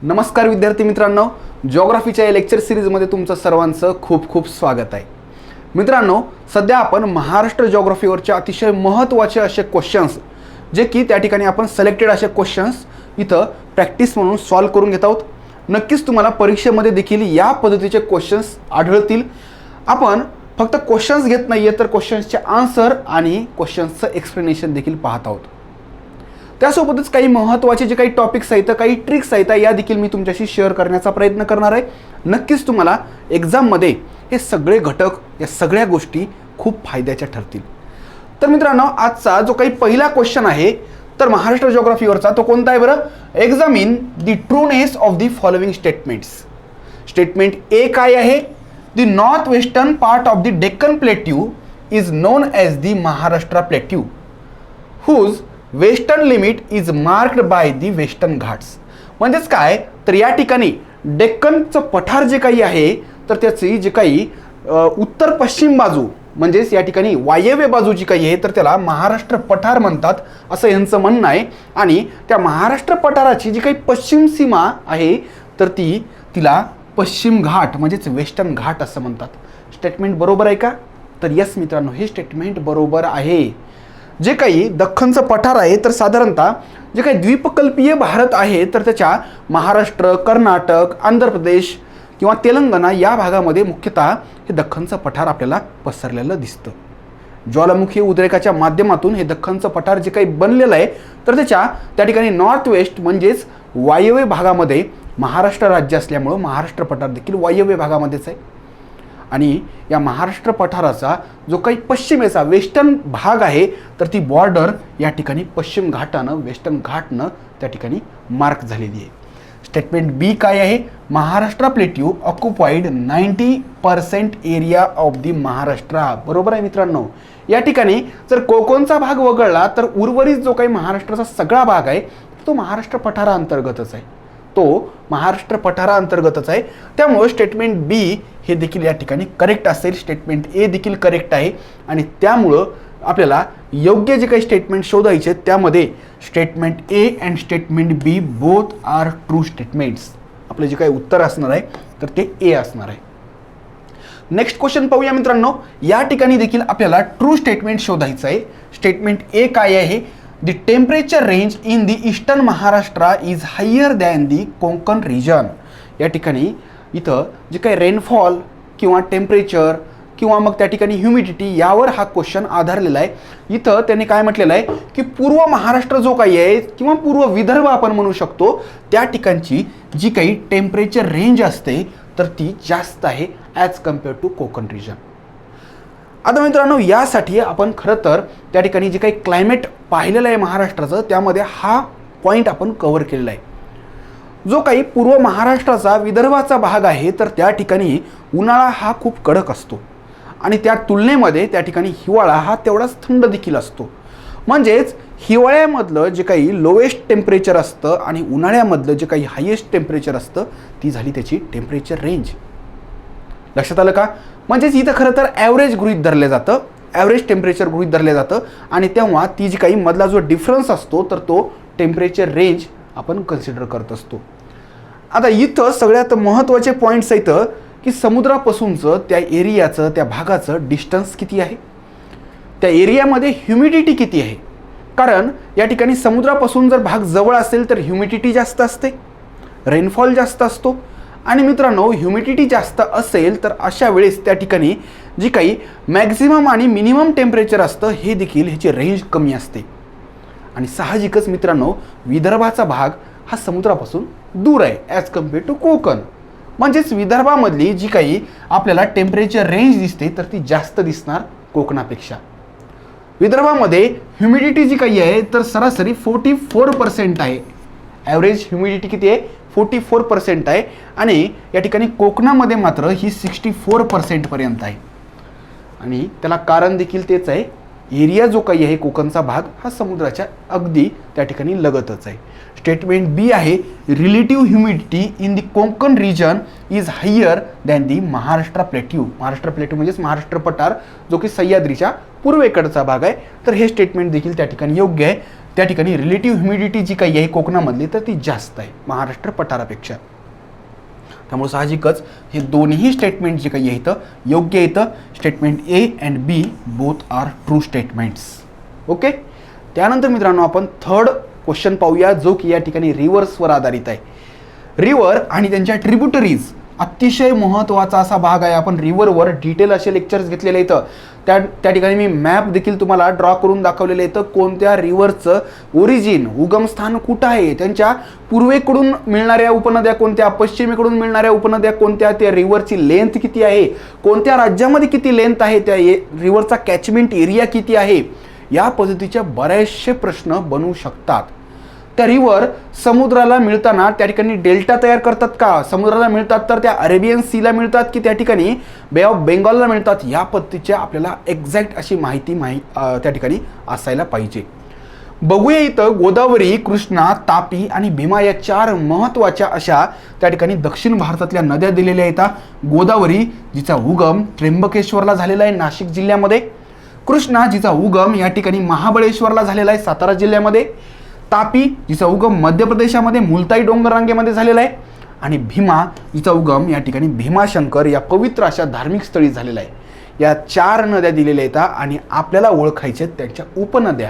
नमस्कार विद्यार्थी मित्रांनो, जिओग्राफीच्या या लेक्चर सिरीजमध्ये तुमचं सर्वांचं खूप खूप स्वागत आहे. मित्रांनो, सध्या आपण महाराष्ट्र जिओग्राफीवरचे अतिशय महत्त्वाचे असे क्वेश्चन्स जे की त्या ठिकाणी आपण सिलेक्टेड असे क्वेश्चन्स इथं प्रॅक्टिस म्हणून सॉल्व करून घेत आहोत. नक्कीच तुम्हाला परीक्षेमध्ये देखील या पद्धतीचे क्वेश्चन्स आढळतील. आपण फक्त क्वेश्चन्स घेत नाहीये तर क्वेश्चन्सचे आन्सर आणि क्वेश्चन्सचं एक्सप्लेनेशन देखील पाहत आहोत. त्यासोबतच काही महत्त्वाचे जे काही टॉपिक्स आहेत, काही ट्रिक्स आहेत, या देखील मी तुमच्याशी शेअर करण्याचा प्रयत्न करणार आहे. नक्कीच तुम्हाला एक्झाममध्ये हे सगळे घटक, या सगळ्या गोष्टी खूप फायद्याच्या ठरतील. तर मित्रांनो, आजचा जो काही पहिला क्वेश्चन आहे तर महाराष्ट्र जिओग्राफीवरचा तो कोणता आहे बरं? Examine the trueness of the following statements. Statement A काय आहे? The north western part of the Deccan plateau is known as the Maharashtra plateau whose western limit is marked by the western Ghats. म्हणजेच काय तर या ठिकाणी डेक्कनचं पठार जे काही आहे तर त्याची जी काही उत्तर पश्चिम बाजू म्हणजेच या ठिकाणी वायव्य बाजू जी काही आहे तर त्याला महाराष्ट्र पठार म्हणतात असं यांचं म्हणणं आहे. आणि त्या महाराष्ट्र पठाराची जी काही पश्चिम सीमा आहे तर तिला पश्चिम घाट म्हणजेच वेस्टर्न घाट असं म्हणतात. स्टेटमेंट बरोबर आहे का? तर यस मित्रांनो, हे स्टेटमेंट बरोबर आहे. जे काही दख्खनचं पठार आहे तर साधारणतः जे काही द्वीपकल्पीय भारत आहे तर त्याच्या महाराष्ट्र, कर्नाटक, आंध्र प्रदेश किंवा तेलंगणा या भागामध्ये मुख्यतः हे दख्खनचं पठार आपल्याला पसरलेलं दिसतं. ज्वालामुखी उद्रेकाच्या माध्यमातून हे दख्खनचं पठार जे काही बनलेलं आहे तर त्या ठिकाणी नॉर्थ वेस्ट म्हणजेच वायव्य भागामध्ये महाराष्ट्र राज्य असल्यामुळं महाराष्ट्र पठार देखील वायव्य भागामध्येच आहे. आणि या महाराष्ट्र पठाराचा जो काही पश्चिमेचा वेस्टर्न भाग आहे तर ती बॉर्डर या ठिकाणी पश्चिम घाटानं, वेस्टर्न घाटनं त्या ठिकाणी मार्क झालेली आहे. स्टेटमेंट बी काय आहे? Maharashtra plateau occupied 90% area of the Maharashtra. बरोबर आहे मित्रांनो. या ठिकाणी जर कोकणचा भाग वगळला तर उर्वरित जो काही महाराष्ट्राचा सगळा भाग आहे तो महाराष्ट्र पठाराअंतर्गतच आहे. तो महाराष्ट्र पठाराअंतर्गतच आहे. त्यामुळे स्टेटमेंट बी हे देखील या ठिकाणी करेक्ट असेल. स्टेटमेंट ए देखील करेक्ट आहे. आणि त्यामुळं आपल्याला योग्य जे काही स्टेटमेंट शोधायचे त्यामध्ये statement A and statement B both are true statements. आपलं जे काही उत्तर असणार आहे तर ते ए असणार आहे. नेक्स्ट क्वेश्चन पाहूया मित्रांनो. या ठिकाणी देखील आपल्याला ट्रू स्टेटमेंट शोधायचं आहे. स्टेटमेंट ए काय आहे? The temperature range in the eastern Maharashtra is higher than the Konkan region. या ठिकाणी इथं जे काही रेनफॉल किंवा टेम्परेचर किंवा मग त्या ठिकाणी ह्युमिडिटी यावर हा क्वेश्चन आधारलेला आहे. इथं त्यांनी काय म्हटलेलं आहे की पूर्व महाराष्ट्र जो काही आहे किंवा पूर्व विदर्भ आपण म्हणू शकतो त्या ठिकाणची जी काही टेम्परेचर रेंज असते तर ती जास्त आहे as compare to Konkan region. आता मित्रांनो, यासाठी आपण खरं तर त्या ठिकाणी जे काही क्लायमेट पाहिलेलं आहे महाराष्ट्राचं त्यामध्ये हा पॉईंट आपण कव्हर केलेला आहे. जो काही पूर्व महाराष्ट्राचा विदर्भाचा भाग आहे तर त्या ठिकाणी उन्हाळा हा खूप कडक असतो आणि त्या तुलनेमध्ये त्या ठिकाणी हिवाळा हा तेवढाच थंड देखील असतो. म्हणजेच हिवाळ्यामधलं जे काही लोएस्ट टेम्परेचर असतं आणि उन्हाळ्यामधलं जे काही हायेस्ट टेम्परेचर असतं ती झाली त्याची टेम्परेचर रेंज. लक्षात आलं का? म्हणजेच इथं खरं तर ॲव्हरेज गृहीत धरलं जातं, ॲव्हरेज टेम्परेचर गृहीत धरलं जातं आणि तेव्हा ती जी काही मधला जो डिफरन्स असतो तर तो टेम्परेचर रेंज आपण कन्सिडर करत असतो. आता इथं सगळ्यात महत्त्वाचे पॉईंट्स आहेत की समुद्रापासूनचं त्या एरियाचं, त्या भागाचं डिस्टन्स किती आहे, त्या एरियामध्ये ह्युमिडिटी किती आहे. कारण या ठिकाणी समुद्रापासून जर भाग जवळ असेल तर ह्युमिडिटी जास्त असते, रेनफॉल जास्त असतो. आणि मित्रांनो, ह्युमिडिटी जास्त असेल तर अशा वेळेस त्या ठिकाणी जी काही मॅक्झिमम आणि मिनिमम टेम्परेचर असतं हे देखील ह्याची रेंज कमी असते. आणि साहजिकच मित्रांनो, विदर्भाचा भाग हा समुद्रापासून दूर आहे ॲज कम्पेअर टू कोकण. म्हणजेच विदर्भामधली जी काही आपल्याला टेम्परेचर रेंज दिसते तर ती जास्त दिसणार कोकणापेक्षा. विदर्भामध्ये ह्युमिडिटी जी काही आहे तर सरासरी 44% आहे. ॲव्हरेज ह्युमिडिटी किती आहे? 44% आहे. आणि या ठिकाणी कोकणामध्ये मात्र ही 64% पर्यंत आहे. आणि त्याला कारण देखील तेच आहे, एरिया जो काही आहे कोकणचा भाग हा समुद्राच्या अगदी त्या ठिकाणी लगतच आहे. स्टेटमेंट बी आहे relative humidity in the Konkan region is higher than the Maharashtra plateau. Maharashtra plateau म्हणजेच महाराष्ट्र पठार जो की सह्याद्रीच्या पूर्वेकडचा भाग आहे. तर हे स्टेटमेंट देखील त्या ठिकाणी योग्य आहे. त्या ठिकाणी रिलेटिव्ह ह्युमिडिटी जी काही आहे कोकणामधली तर ती जास्त आहे महाराष्ट्र पठारापेक्षा. त्यामुळे साहजिकच हे दोन्ही स्टेटमेंट जे काही आहे इथं योग्य येतं. Statement A and B both are true statements. Okay. त्यानंतर मित्रांनो आपण थर्ड क्वेश्चन पाहूया जो की या ठिकाणी रिव्हर्सवर आधारित आहे. रिव्हर आणि त्यांच्या ट्रिब्युटरीज अतिशय महत्त्वाचा असा भाग आहे. आपण रिव्हरवर डिटेल असे लेक्चर्स घेतलेले आहेत. त्या ठिकाणी मी मॅप देखील तुम्हाला ड्रॉ करून दाखवलेलं आहे. कोणत्या रिव्हरचं ओरिजिन उगमस्थान कुठं आहे, त्यांच्या पूर्वेकडून मिळणाऱ्या उपनद्या कोणत्या, पश्चिमेकडून मिळणाऱ्या उपनद्या कोणत्या, त्या रिव्हरची लेंथ किती आहे, कोणत्या राज्यामध्ये किती लेंथ आहे, त्या रिव्हरचा कॅचमेंट एरिया किती आहे, या पद्धतीचे बरेचसे प्रश्न बनू शकतात. त्या रिव्हर समुद्राला मिळताना त्या ठिकाणी डेल्टा तयार करतात का, समुद्राला मिळतात तर त्या अरेबियन सीला मिळतात की त्या ठिकाणी बे ऑफ बेंगॉलला मिळतात, या पद्धतीच्या आपल्याला एक्झॅक्ट अशी माहिती त्या ठिकाणी असायला पाहिजे. बघूया इथं गोदावरी, कृष्णा, तापी आणि भीमा या 4 महत्त्वाच्या अशा त्या ठिकाणी दक्षिण भारतातल्या नद्या दिलेल्या आहेत. गोदावरी जिचा उगम त्र्यंबकेश्वरला झालेला आहे नाशिक जिल्ह्यामध्ये, कृष्णा जिचा उगम या ठिकाणी महाबळेश्वरला झालेला आहे सातारा जिल्ह्यामध्ये, तापी जिचा उगम मध्य प्रदेशामध्ये मुलताई डोंगररांगेमध्ये झालेला आहे, आणि भीमा जिचा उगम या ठिकाणी भीमाशंकर या पवित्र अशा धार्मिक स्थळी झालेला आहे. या 4 नद्या दिलेल्या आहेत आणि आपल्याला ओळखायच्या त्यांच्या उपनद्या.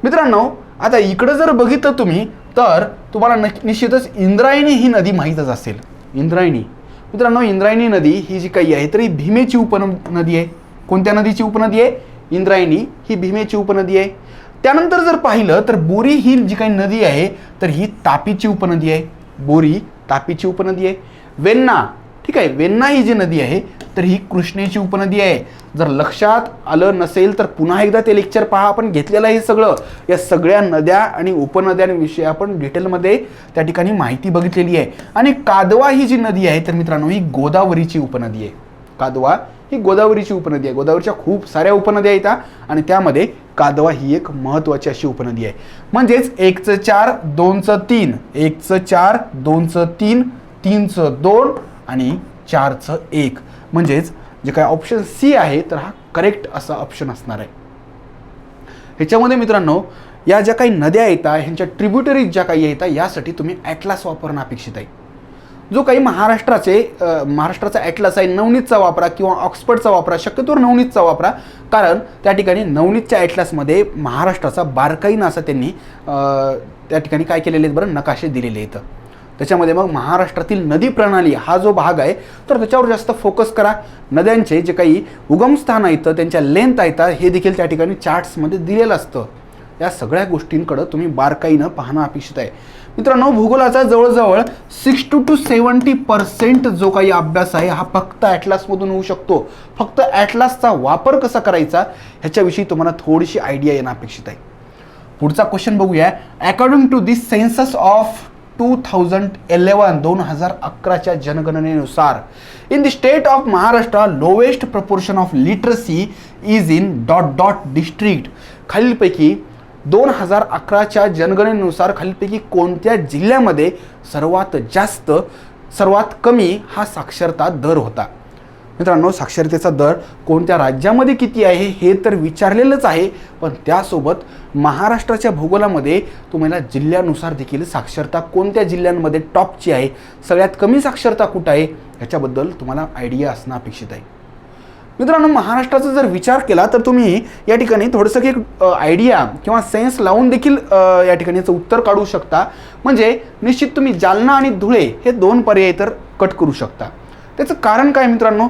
मित्रांनो आता इकडं जर बघितलं तुम्ही तर तुम्हाला निश्चितच इंद्रायणी ही नदी माहीतच असेल. इंद्रायणी मित्रांनो, इंद्रायणी नदी ही जी काही आहे तर ही भीमेची उपनदी आहे. कोणत्या नदीची उपनदी आहे? इंद्रायणी ही भीमेची उपनदी आहे. त्यानंतर जर पाहिलं तर बोरी ही जी काही नदी आहे तर ही तापीची उपनदी आहे. बोरी तापीची उपनदी आहे. वेण्णा, ठीक आहे, वेण्णा ही जी नदी आहे तर ही कृष्णेची उपनदी आहे. जर लक्षात आलं नसेल तर पुन्हा एकदा ते लेक्चर पहा, आपण घेतलेलं आहे सगळं. या सगळ्या नद्या आणि उपनद्यांविषयी आपण डिटेलमध्ये त्या ठिकाणी माहिती बघितलेली आहे. आणि कादवा ही जी नदी आहे तर मित्रांनो ही गोदावरीची उपनदी आहे. कादवा ही गोदावरीची उपनदी आहे. गोदावरीच्या खूप साऱ्या उपनद्या आहेत आणि त्यामध्ये कादवा ही एक महत्त्वाची अशी उपनदी आहे. म्हणजेच 1चं 4, 2चं 3, 1चं 4, 2चं 3, 3चं 2 आणि 4चं 1. म्हणजेच जे काय ऑप्शन सी आहे तर हा करेक्ट असा ऑप्शन असणार आहे. ह्याच्यामध्ये मित्रांनो या ज्या काही नद्या येतात ह्यांच्या ट्रिब्युटरीज ज्या काही येतात यासाठी तुम्ही ॲटलास वापरणं अपेक्षित आहे. जो काही महाराष्ट्राचा ॲटलास आहे नवनीतचा वापरा किंवा ऑक्सफर्डचा वापरा, शक्यतोवर नवनीतचा वापरा, कारण त्या ठिकाणी नवनीतच्या ॲटलासमध्ये महाराष्ट्राचा बारकाईनं असं त्यांनी त्या ठिकाणी काय केलेले आहेत बरं, नकाशे दिलेले आहेत. त्याच्यामध्ये मग महाराष्ट्रातील नदी प्रणाली हा जो भाग आहे तर त्याच्यावर जास्त फोकस करा. नद्यांचे जे काही उगमस्थान आहेत त्यांच्या लेंथ आहेत हे देखील त्या ठिकाणी चार्ट्समध्ये दिलेलं असतं. या सगळ्या गोष्टींकडं तुम्ही बारकाईनं पाहणं अपेक्षित आहे. मित्रांनो भूगोलाचा जवळजवळ 60 to 70% जो काही अभ्यास आहे हा फक्त ॲटलासमधून होऊ शकतो. फक्त ॲटलासचा वापर कसा करायचा ह्याच्याविषयी तुम्हाला थोडीशी आयडिया येणं अपेक्षित आहे. पुढचा क्वेश्चन बघूया. According to this census of 2011च्या जनगणनेनुसार in the state of Maharashtra lowest proportion of literacy is in ... district. खालीलपैकी 2011च्या जनगणनेनुसार खालीलपैकी कोणत्या जिल्ह्यामध्ये सर्वात कमी हा साक्षरता दर होता? मित्रांनो साक्षरतेचा दर कोणत्या राज्यामध्ये किती आहे हे तर विचारलेलंच आहे, पण त्यासोबत महाराष्ट्राच्या भूगोलामध्ये तुम्हाला जिल्ह्यानुसार देखील साक्षरता कोणत्या जिल्ह्यांमध्ये टॉपची आहे, सगळ्यात कमी साक्षरता कुठं आहे याच्याबद्दल तुम्हाला आयडिया असणं अपेक्षित आहे. मित्रांनो महाराष्ट्राचा जर विचार केला तर तुम्ही या ठिकाणी थोडंसं एक आयडिया किंवा सेन्स लावून देखील या ठिकाणी याचं उत्तर काढू शकता. म्हणजे निश्चित तुम्ही जालना आणि धुळे हे 2 पर्याय तर कट करू शकता. त्याचं कारण काय मित्रांनो,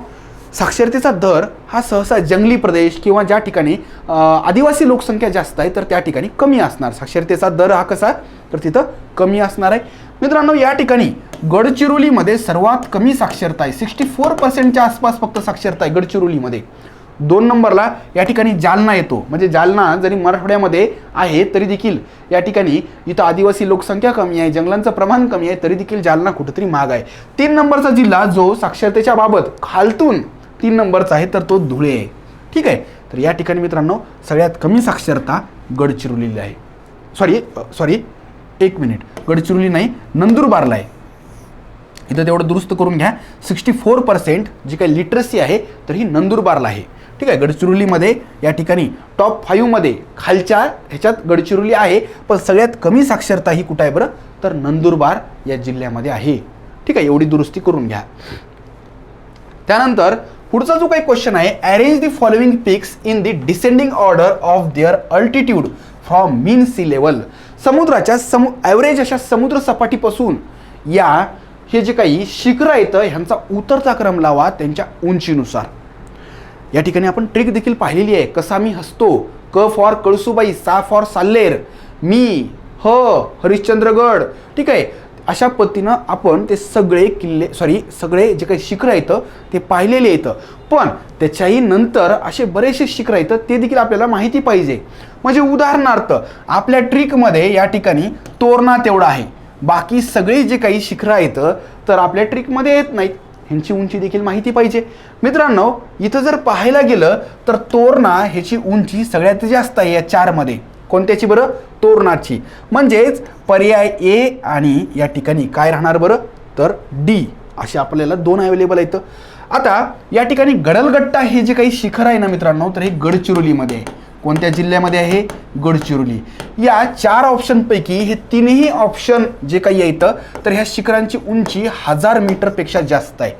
साक्षरतेचा दर हा सहसा जंगली प्रदेश किंवा ज्या ठिकाणी आदिवासी लोकसंख्या जास्त आहे तर त्या ठिकाणी कमी असणार. साक्षरतेचा दर हा कसा तर तिथं कमी असणार आहे. मित्रांनो या ठिकाणी गडचिरोलीमध्ये सर्वात कमी साक्षरता आहे. 64%च्या आसपास फक्त साक्षरता आहे गडचिरोलीमध्ये. 2 नंबरला या ठिकाणी जालना येतो. म्हणजे जालना जरी मराठवाड्यामध्ये आहे तरी देखील या ठिकाणी इथं आदिवासी लोकसंख्या कमी आहे, जंगलांचं प्रमाण कमी आहे, तरी देखील जालना कुठेतरी माग आहे. 3 नंबरचा जिल्हा जो साक्षरतेच्या बाबत खालतून 3 नंबरचा आहे तर तो धुळे आहे. ठीक आहे, तर या ठिकाणी मित्रांनो सगळ्यात कमी साक्षरता गडचिरोलीला आहे. सॉरी 1 मिनिट, गडचिरोली नाही नंदुरबारला आहे. इथं तेवढं दुरुस्त करून घ्या. 64% जी काही लिटरसी आहे तर ही नंदुरबारला आहे. ठीक आहे, गडचिरोलीमध्ये या ठिकाणी टॉप 5 मध्ये खालच्या ह्याच्यात गडचिरोली आहे, पण सगळ्यात कमी साक्षरता ही कुठं आहे बरं, तर नंदुरबार या जिल्ह्यामध्ये आहे. ठीक आहे, एवढी दुरुस्ती करून घ्या. त्यानंतर पुढचा जो काही क्वेश्चन आहे, arrange the following peaks in the descending order of their altitude from mean sea level. समुद्राच्या ॲव्हरेज अशा समुद्र सपाटीपासून या हे जे काही शिखरं येतं ह्यांचा उतरता क्रम लावा त्यांच्या उंचीनुसार. या ठिकाणी आपण ट्रिक देखील पाहिलेली आहे. कसा मी हसतो, क फॉर कळसुबाई, सा फॉर साल्लेर, मी, हरिश्चंद्रगड. ठीक आहे, अशा पद्धतीनं आपण ते सगळे सगळे जे काही शिखरं आहेत ते पाहिलेले आहेत. पण त्याच्याही नंतर असे बरेचसे शिखरं आहेत ते देखील आपल्याला माहिती पाहिजे. म्हणजे उदाहरणार्थ आपल्या ट्रिकमध्ये या ठिकाणी तोरणा तेवढा आहे, बाकी सगळे जे काही शिखरं आहेत तर आपल्या ट्रिकमध्ये येत नाहीत, ह्यांची उंची देखील माहिती पाहिजे. मित्रांनो, इथं जर पाहायला गेलं तर तोरणा ह्याची उंची सगळ्यात जास्त आहे या 4 मध्ये. कोणत्याची बरं, तोरणाची. म्हणजेच पर्याय ए आणि या ठिकाणी काय राहणार बरं, तर डी असे आपल्याला 2 अवेलेबल आहेत. आता या ठिकाणी गडलगट्टा हे जे काही शिखर आहे ना मित्रांनो, तर हे गडचिरोलीमध्ये आहे. कोणत्या जिल्ह्यामध्ये आहे, गडचिरोली. या 4 ऑप्शनपैकी हे 3ही ऑप्शन जे काही येतं तर ह्या शिखरांची उंची 1000 मीटरपेक्षा जास्त आहे.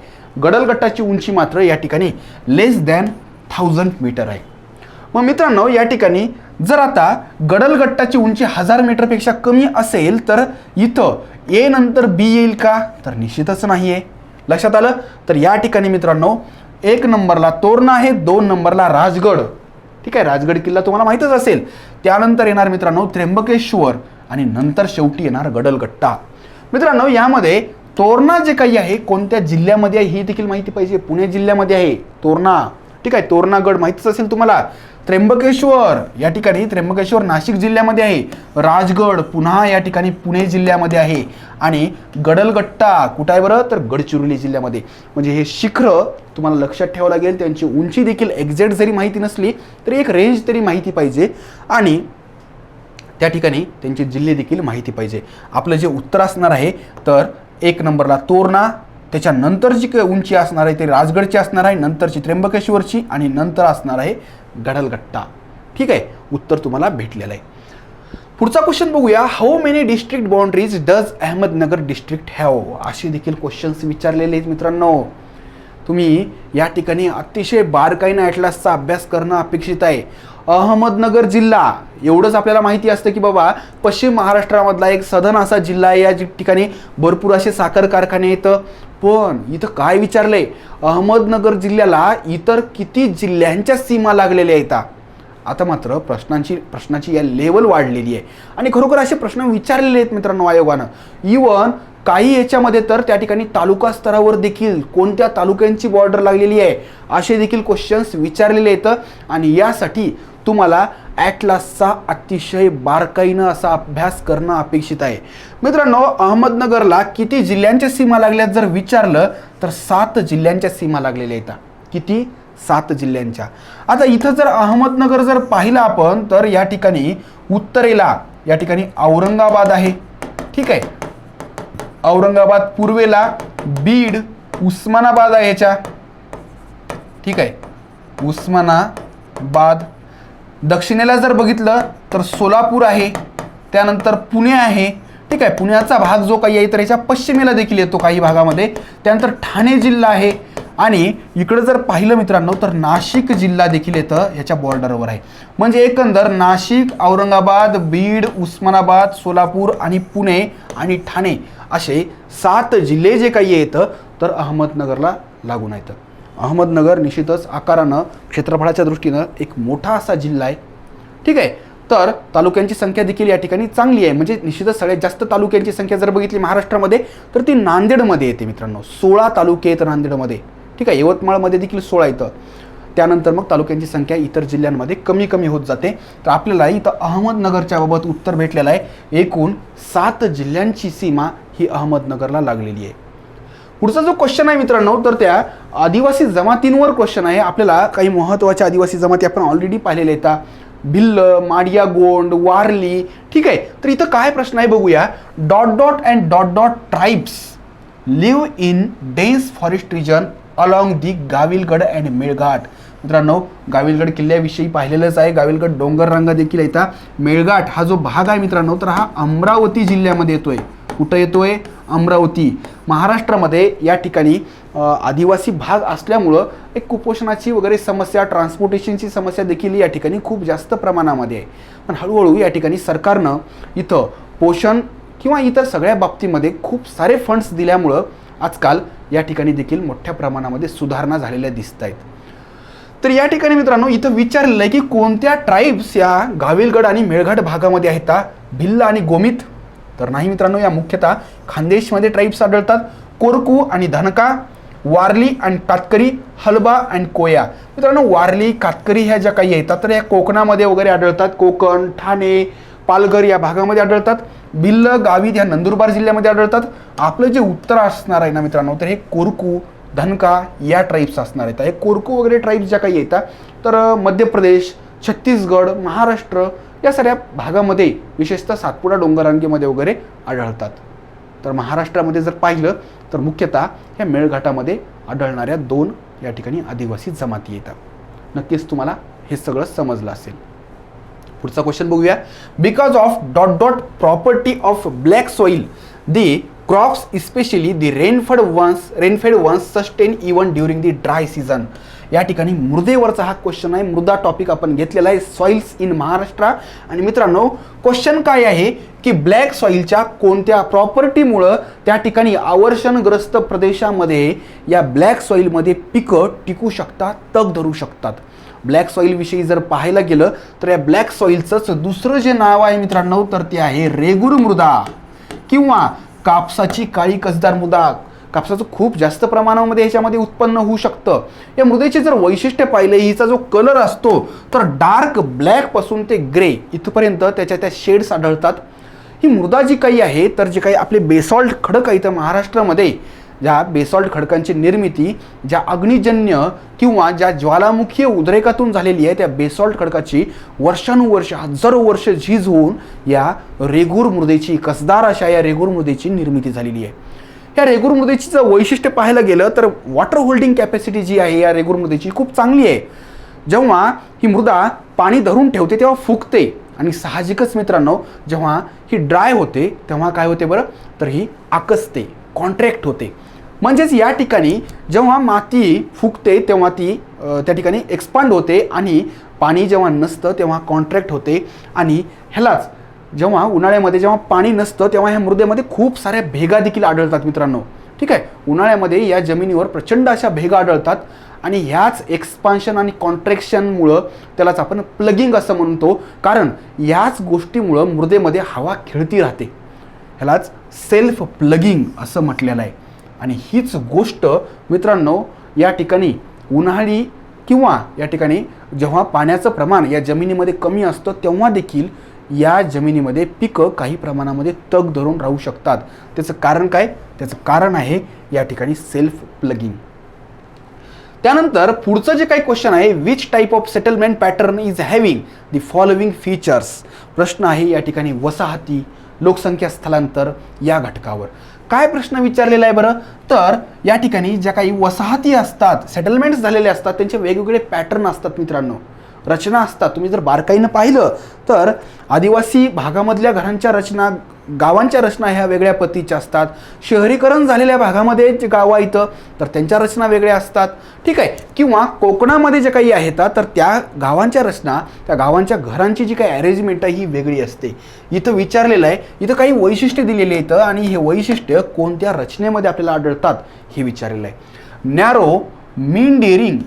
गडलगट्टाची उंची मात्र या ठिकाणी लेस दॅन 1000 मीटर आहे. मग मित्रांनो, या ठिकाणी जर आता गडलगट्टाची उंची 1000 मीटरपेक्षा कमी असेल तर इथं ए नंतर बी येईल का, तर निश्चितच नाही आहे. लक्षात आलं. तर या ठिकाणी मित्रांनो 1 नंबरला तोरणा आहे, 2 नंबरला राजगड. ठीक आहे, राजगड किल्ला तुम्हाला माहीतच असेल. त्यानंतर येणार मित्रांनो त्र्यंबकेश्वर आणि नंतर शेवटी येणार गडलगट्टा. मित्रांनो, यामध्ये तोरणा जे काही आहे कोणत्या जिल्ह्यामध्ये आहे ही देखील माहिती पाहिजे. पुणे जिल्ह्यामध्ये आहे तोरणा. ठीक आहे, तोरणागड माहितीच असेल तुम्हाला. त्र्यंबकेश्वर या ठिकाणी त्र्यंबकेश्वर नाशिक जिल्ह्यामध्ये आहे. राजगड पुन्हा या ठिकाणी पुणे जिल्ह्यामध्ये आहे. आणि गडलगट्टा कुठं आहे बरं, तर गडचिरोली जिल्ह्यामध्ये. म्हणजे हे शिखरं तुम्हाला लक्षात ठेवावं लागेल. त्यांची उंची देखील एक्झॅक्ट जरी माहिती नसली तरी एक रेंज तरी माहिती पाहिजे आणि त्या ठिकाणी त्यांचे जिल्हे देखील माहिती पाहिजे. आपलं जे उत्तर असणार आहे तर 1 नंबरला तोरणा, त्याच्यानंतर जी उंची असणार आहे ते राजगडची असणार आहे, नंतरची त्र्यंबकेश्वरची आणि नंतर असणार आहे गडलगट्टा. ठीक आहे, उत्तर तुम्हाला भेटलेलं आहे. पुढचा क्वेश्चन बघूया. How many district boundaries does Ahmednagar district have. असे देखील क्वेश्चन्स विचारलेले आहेत मित्रांनो. तुम्ही या ठिकाणी अतिशय बारकाईने ॲटलासचा अभ्यास करणं अपेक्षित आहे. अहमदनगर जिल्हा एवढंच आपल्याला माहिती असतं की बाबा पश्चिम महाराष्ट्रामधला एक सधन असा जिल्हा आहे. या ठिकाणी भरपूर असे साखर कारखाने येतं. पण इथं काय विचारलंय, अहमदनगर जिल्ह्याला इतर किती जिल्ह्यांच्या सीमा लागलेल्या आहेत. आता मात्र प्रश्नाची या लेवल वाढलेली आहे आणि खरोखर असे प्रश्न विचारलेले आहेत मित्रांनो आयोगानं. इवन काही याच्यामध्ये तर त्या ठिकाणी तालुका स्तरावर देखील कोणत्या तालुक्यांची बॉर्डर लागलेली आहे असे देखील क्वेश्चन्स विचारलेले आहेत. आणि यासाठी तुम्हाला ॲटलासचा अतिशय बारकाईनं असा अभ्यास करणं अपेक्षित आहे. मित्रांनो, अहमदनगरला किती जिल्ह्यांच्या सीमा लागल्यात जर विचारलं तर 7 जिल्ह्यांच्या सीमा लागलेल्या आहेत. किती, 7 जिल्ह्यांच्या. आता इथं जर अहमदनगर जर पाहिलं आपण तर या ठिकाणी उत्तरेला या ठिकाणी औरंगाबाद आहे. ठीक आहे, औरंगाबाद. पूर्वेला बीड, उस्मानाबाद आहे ह्याच्या. ठीक आहे, उस्मानाबाद. दक्षिणेला जर बघितलं तर सोलापूर आहे, त्यानंतर पुणे आहे. ठीक आहे, पुण्याचा भाग जो काही आहे तर याच्या पश्चिमेला देखील येतो काही भागामध्ये. त्यानंतर ठाणे जिल्हा आहे आणि इकडे जर पाहिलं मित्रांनो तर नाशिक जिल्हा देखील येतं याच्या बॉर्डरवर आहे. म्हणजे एकंदर नाशिक, औरंगाबाद, बीड, उस्मानाबाद, सोलापूर आणि पुणे आणि ठाणे असे 7 जिल्हे जे काही येतं तर अहमदनगरला लागून येतं. अहमदनगर निश्चितच आकारानं क्षेत्रफळाच्या दृष्टीनं एक मोठा असा जिल्हा आहे. ठीक आहे, तर तालुक्यांची संख्या देखील या ठिकाणी चांगली आहे. म्हणजे निश्चितच सगळ्यात जास्त तालुक्यांची संख्या जर बघितली महाराष्ट्रामध्ये तर ती नांदेडमध्ये येते मित्रांनो. 16 तालुके आहेत नांदेडमध्ये. ठीक आहे, यवतमाळमध्ये देखील 16 येतं. त्यानंतर मग तालुक्यांची संख्या इतर जिल्ह्यांमध्ये कमी कमी होत जाते. तर आपल्याला इथं अहमदनगरच्या बाबत उत्तर भेटलेलं आहे. एकूण 7 जिल्ह्यांची सीमा ही अहमदनगरला लागलेली आहे. पुढचा जो क्वेश्चन आहे मित्रांनो तर त्या आदिवासी जमातींवर क्वेश्चन आहे. आपल्याला काही महत्त्वाच्या आदिवासी जमाती आपण ऑलरेडी पाहिलेल्या आहेत. भिल्ल, माडिया गोंड, वारली. ठीक आहे, तर इथं काय प्रश्न आहे बघूया. Dot dot and dot dot tribes live in dense forest region along the Gawilgarh and Melghat. मित्रांनो गाविलगड किल्ल्याविषयी पाहिलेलंच आहे. गाविलगड डोंगररांगा देखील येतात. मेळघाट हा जो भाग आहे मित्रांनो तर हा अमरावती जिल्ह्यामध्ये येतोय. कुठं येतोय? अमरावती. महाराष्ट्रामध्ये या ठिकाणी आदिवासी भाग असल्यामुळं एक कुपोषणाची वगैरे समस्या, ट्रान्सपोर्टेशनची समस्या देखील या ठिकाणी खूप जास्त प्रमाणामध्ये आहे. पण हळूहळू या ठिकाणी सरकारनं इथं पोषण किंवा इतर सगळ्या बाबतीमध्ये खूप सारे फंड्स दिल्यामुळं आजकाल या ठिकाणी देखील मोठ्या प्रमाणामध्ये सुधारणा झालेल्या दिसत आहेत. तर या ठिकाणी मित्रांनो इथं विचारलेलं आहे की कोणत्या ट्राईब्स या गाविलगड आणि मेळघाट भागामध्ये आहेत? भिल्ल आणि गोमित? तर नाही मित्रांनो, या मुख्यतः खानदेशमध्ये ट्राईब्स आढळतात. कोरकू आणि धनका, वारली आणि कातकरी, हलबा आणि कोया. मित्रांनो वारली, कातकरी ह्या ज्या काही येतात तर या कोकणामध्ये वगैरे आढळतात. कोकण, ठाणे, पालघर या भागामध्ये आढळतात. भिल्ल, गावित ह्या नंदुरबार जिल्ह्यामध्ये आढळतात. आपलं जे उत्तर असणार आहे ना मित्रांनो तर हे कोरकू, धनका या ट्राईब्स असणार आहेत. हे कोरकू वगैरे ट्राईब्स ज्या काही येतात तर मध्य प्रदेश, छत्तीसगड, महाराष्ट्र या सगळ्या भागामध्ये विशेषतः सातपुडा डोंगररांगेमध्ये वगैरे आढळतात. तर महाराष्ट्रामध्ये जर पाहिलं तर मुख्यतः ह्या मेळघाटामध्ये आढळणाऱ्या 2 या ठिकाणी आदिवासी जमाती येतात. नक्कीच तुम्हाला हे सगळं समजलं असेल. पुढचा क्वेश्चन बघूया. Because of dot dot property of black soil the crops especially the rainfed ones sustain even during the dry season. या ठिकाणी मृदेवरचा हा क्वेश्चन आहे. मृदा टॉपिक आपण घेतलेला आहे, सॉइल्स इन महाराष्ट्र. आणि मित्रांनो क्वेश्चन काय आहे की ब्लॅक सॉइलच्या कोणत्या प्रॉपर्टीमुळं त्या ठिकाणी आवर्षणग्रस्त प्रदेशामध्ये या ब्लॅक सॉइलमध्ये पिकं टिकू शकतात, तग धरू शकतात. ब्लॅक सॉइल विषयी जर पाहायला गेलं तर या ब्लॅक सॉइलचंच दुसरं जे नाव आहे मित्रांनो तर ते आहे रेगूर मृदा किंवा कापसाची काळी कसदार मृदा. कापसाचं खूप जास्त प्रमाणामध्ये ह्याच्यामध्ये उत्पन्न होऊ शकतं. या मृदेचे जर वैशिष्ट्य पाहिलं, हिचा जो कलर असतो तर डार्क ब्लॅक पासून ते ग्रे इथपर्यंत त्या शेड्स आढळतात. ही मृदा जी काही आहे तर जे काही आपले बेसॉल्ट खडक आहे तर महाराष्ट्रामध्ये ज्या बेसॉल्ट खडकांची निर्मिती ज्या अग्निजन्य किंवा ज्या ज्वालामुखीय उद्रेकातून झालेली आहे त्या बेसॉल्ट खडकाची वर्षानुवर्ष हजारो वर्ष झीज होऊन या रेगूर मृदेची, कसदार अशा या रेगूर मृदेची निर्मिती झालेली आहे. या रेगूर मृदेची जर वैशिष्ट्य पाहायला गेलं तर वॉटर होल्डिंग कॅपॅसिटी जी आहे या रेगूर मृदेची खूप चांगली आहे. जेव्हा ही मृदा पाणी धरून ठेवते तेव्हा फुगते आणि साहजिकच मित्रांनो जेव्हा ही ड्राय होते तेव्हा काय होते बरं तर ही आकसते, कॉन्ट्रॅक्ट होते. म्हणजेच या ठिकाणी जेव्हा माती फुगते तेव्हा ती त्या ठिकाणी एक्सपांड होते आणि पाणी जेव्हा नसतं तेव्हा कॉन्ट्रॅक्ट होते. आणि ह्यालाच जेव्हा उन्हाळ्यामध्ये जेव्हा पाणी नसतं तेव्हा ह्या मृदेमध्ये खूप साऱ्या भेगा देखील आढळतात मित्रांनो. ठीक आहे, उन्हाळ्यामध्ये या जमिनीवर प्रचंड अशा भेगा आढळतात आणि ह्याच एक्सपान्शन आणि कॉन्ट्रॅक्शनमुळं त्यालाच आपण प्लगिंग असं म्हणतो. कारण याच गोष्टीमुळं मृदेमध्ये हवा खेळती राहते. ह्यालाच सेल्फ प्लगिंग असं म्हटलेलं आहे. आणि हीच गोष्ट मित्रांनो या ठिकाणी उन्हाळी किंवा या ठिकाणी जेव्हा पाण्याचं प्रमाण या जमिनीमध्ये कमी असतं तेव्हा देखील या जमिनीमध्ये पिकं काही प्रमाणामध्ये तग धरून राहू शकतात. त्याचं कारण काय? त्याचं कारण आहे या ठिकाणी सेल्फ प्लगिंग. त्यानंतर पुढचं जे काही क्वेश्चन आहे, which type of settlement pattern is having the following features. प्रश्न आहे या ठिकाणी वसाहती, लोकसंख्या स्थलांतर या घटकावर. काय प्रश्न विचारलेला आहे बरं तर या ठिकाणी ज्या काही वसाहती असतात, सेटलमेंट्स झालेले असतात त्यांचे वेगवेगळे पॅटर्न असतात मित्रांनो, रचना असतात. तुम्ही जर बारकाईनं पाहिलं तर आदिवासी भागामधल्या घरांच्या रचना, गावांच्या रचना ह्या वेगळ्या पद्धतीच्या असतात. शहरीकरण झालेल्या भागामध्ये जे गावं आहेत तर त्यांच्या रचना वेगळ्या असतात. ठीक आहे, किंवा कोकणामध्ये जे काही आहेत तर त्या गावांच्या रचना, त्या गावांच्या घरांची जी काही अरेंजमेंट आहे ही वेगळी असते. इथं विचारलेलं आहे, इथं काही वैशिष्ट्य दिलेली आहेत आणि हे वैशिष्ट्य कोणत्या रचनेमध्ये आपल्याला आढळतात हे विचारलेलं आहे. नॅरो, मींडेरिंग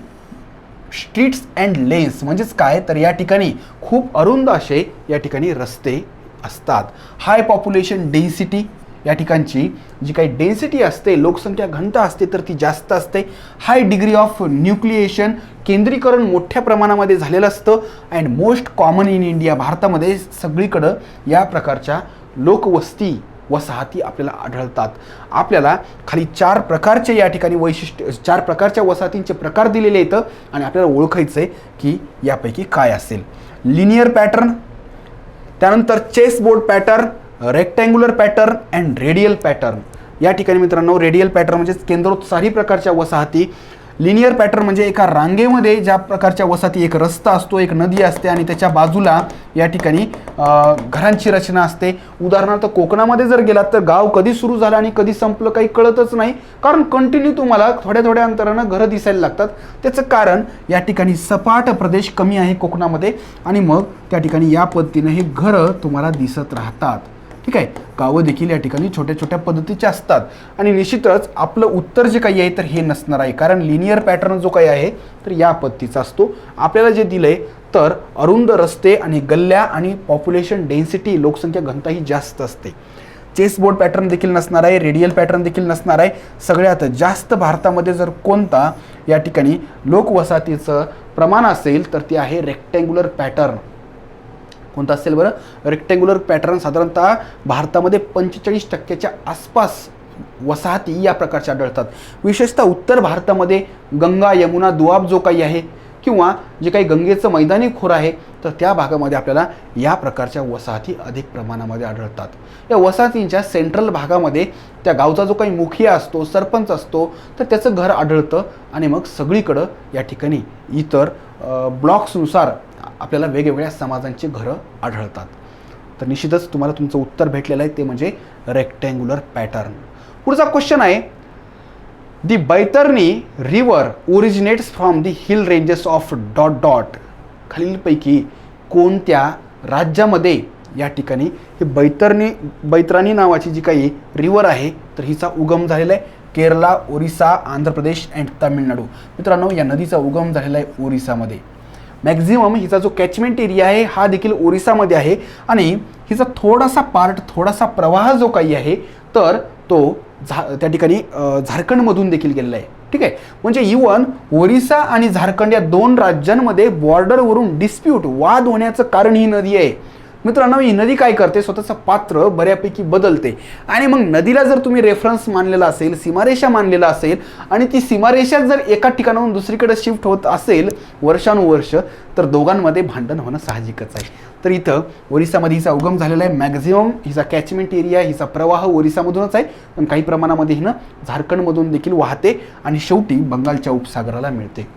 स्ट्रीट्स अँड लेन्स म्हणजेच काय तर या ठिकाणी खूप अरुंद असे या ठिकाणी रस्ते असतात. हाय पॉप्युलेशन डेन्सिटी, या ठिकाणची जी काही डेन्सिटी असते, लोकसंख्या घनता असते तर ती जास्त असते. हाय डिग्री ऑफ न्यूक्लिएशन, केंद्रीकरण मोठ्या प्रमाणामध्ये झालेलं असतं. And most common in India, भारतामध्ये सगळीकडं या प्रकारच्या लोकवस्ती वसाहती आपल्याला आढळतात. आपल्याला खाली 4 प्रकारचे या ठिकाणी वैशिष्ट्य, 4 प्रकारच्या वसाहतींचे प्रकार दिलेले आहेत आणि आपल्याला ओळखायचं आहे की यापैकी काय असेल. लिनियर पॅटर्न, त्यानंतर chess board pattern, rectangular pattern and radial pattern. या ठिकाणी मित्रांनो रेडियल पॅटर्न म्हणजे केंद्रोत्सारी प्रकारच्या वसाहती, लिनियर पॅटर्न म्हणजे एका रांगेमध्ये ज्या प्रकारच्या वसाहती, एक रस्ता असतो, एक नदी असते आणि त्याच्या बाजूला या ठिकाणी घरांची रचना असते. उदाहरणार्थ कोकणामध्ये जर गेलात तर गाव कधी सुरू झालं आणि कधी संपलं काही कळतच नाही, कारण कंटिन्यू तुम्हाला थोड्या थोड्या अंतरानं घरं दिसायला लागतात. त्याचं कारण या ठिकाणी सपाट प्रदेश कमी आहे कोकणामध्ये आणि मग त्या ठिकाणी या पद्धतीने हे घरं तुम्हाला दिसत राहतात. ठीक आहे, गावं देखील या ठिकाणी छोट्या छोट्या पद्धतीचे असतात. आणि निश्चितच आपलं उत्तर जे काही आहे तर हे नसणार आहे, कारण लिनियर पॅटर्न जो काही आहे तर या पद्धतीचा असतो. आपल्याला जे दिलंय तर अरुंद रस्ते आणि गल्ल्या आणि पॉप्युलेशन डेन्सिटी, लोकसंख्या घनता ही जास्त असते. चेसबोर्ड पॅटर्न देखील नसणार आहे, रेडियल पॅटर्न देखील नसणार आहे. सगळ्यात जास्त भारतामध्ये जर कोणता या ठिकाणी लोकवसाहतीचं प्रमाण असेल तर ते आहे रेक्टँग्युलर पॅटर्न. कोणता असेल बरं? Rectangular pattern. साधारणतः भारतामध्ये 45% आसपास वसाहती या प्रकारच्या आढळतात. विशेषतः उत्तर भारतामध्ये गंगा, यमुना, दुआब जो काही आहे किंवा जे काही गंगेचं मैदानी खोर आहे तर त्या भागामध्ये आपल्याला या प्रकारच्या वसाहती अधिक प्रमाणामध्ये आढळतात. या वसाहतींच्या सेंट्रल भागामध्ये त्या गावचा जो काही मुखिया असतो, सरपंच असतो तर त्याचं घर आढळतं आणि मग सगळीकडं या ठिकाणी इतर ब्लॉक्सनुसार आपल्याला वेगवेगळ्या समाजांची घरं आढळतात. तर निश्चितच तुम्हाला तुमचं उत्तर भेटलेलं आहे, ते म्हणजे रेक्टँग्युलर पॅटर्न. पुढचा क्वेश्चन आहे, the Baitarani river originates from the hill ranges of dot dot. खालीलपैकी कोणत्या राज्यामध्ये या ठिकाणी ही बैतरणी नावाची जी काही रिव्हर आहे तर हिचा उगम झालेला आहे? केरला, ओरिसा, आंध्र प्रदेश अँड तामिळनाडू. मित्रांनो, या नदीचा उगम झालेला आहे ओरिसामध्ये. मॅक्झिमम हिचा जो कॅचमेंट एरिया आहे हा देखील ओरिसामध्ये आहे आणि हिचा थोडासा पार्ट, थोडासा प्रवाह जो काही आहे तर तो त्या ठिकाणी झारखंडमधून देखील गेलेला आहे. ठीक आहे, म्हणजे इवन ओरिसा आणि झारखंड या दोन राज्यांमध्ये बॉर्डरवरून डिस्प्यूट, वाद होण्याचं कारण ही नदी आहे. मित्रांनो, ही नदी काय करते, स्वतःचं पात्र बऱ्यापैकी बदलते आणि मग नदीला जर तुम्ही रेफरन्स मानलेला असेल, सीमारेषा मानलेला असेल आणि ती सीमारेषा जर एका ठिकाणाहून दुसरीकडे शिफ्ट होत असेल वर्षानुवर्ष तर दोघांमध्ये भांडण होणं साहजिकच आहे. तर इथं ओरिसामध्ये हिचा उगम झालेला आहे. मॅक्झिमम हिचा कॅचमेंट एरिया, हिचा प्रवाह ओरिसामधूनच आहे, पण काही प्रमाणामध्ये हिनं झारखंडमधून देखील वाहते आणि शेवटी बंगालच्या उपसागराला मिळते.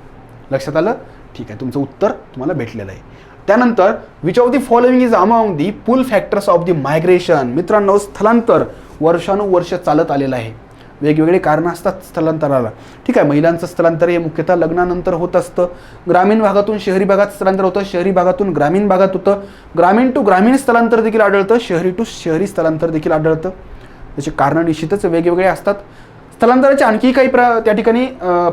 लक्षात आलं? ठीक आहे, तुमचं उत्तर तुम्हाला भेटलेलं आहे. त्यानंतर which of the following is among the pull factors of the migration. मित्रांनो, स्थलांतर वर्षानुवर्ष चालत आलेलं आहे. वेगवेगळे कारणं असतात स्थलांतराला. ठीक आहे, महिलांचं स्थलांतर हे मुख्यतः लग्नानंतर होत असतं. ग्रामीण भागातून शहरी भागात स्थलांतर होतं, शहरी भागातून ग्रामीण भागात होतं, ग्रामीण टू ग्रामीण स्थलांतर देखील आढळतं, शहरी टू शहरी स्थलांतर देखील आढळतं. त्याचे कारणं निश्चितच वेगवेगळे असतात. स्थलांतराचे आणखी काही त्या ठिकाणी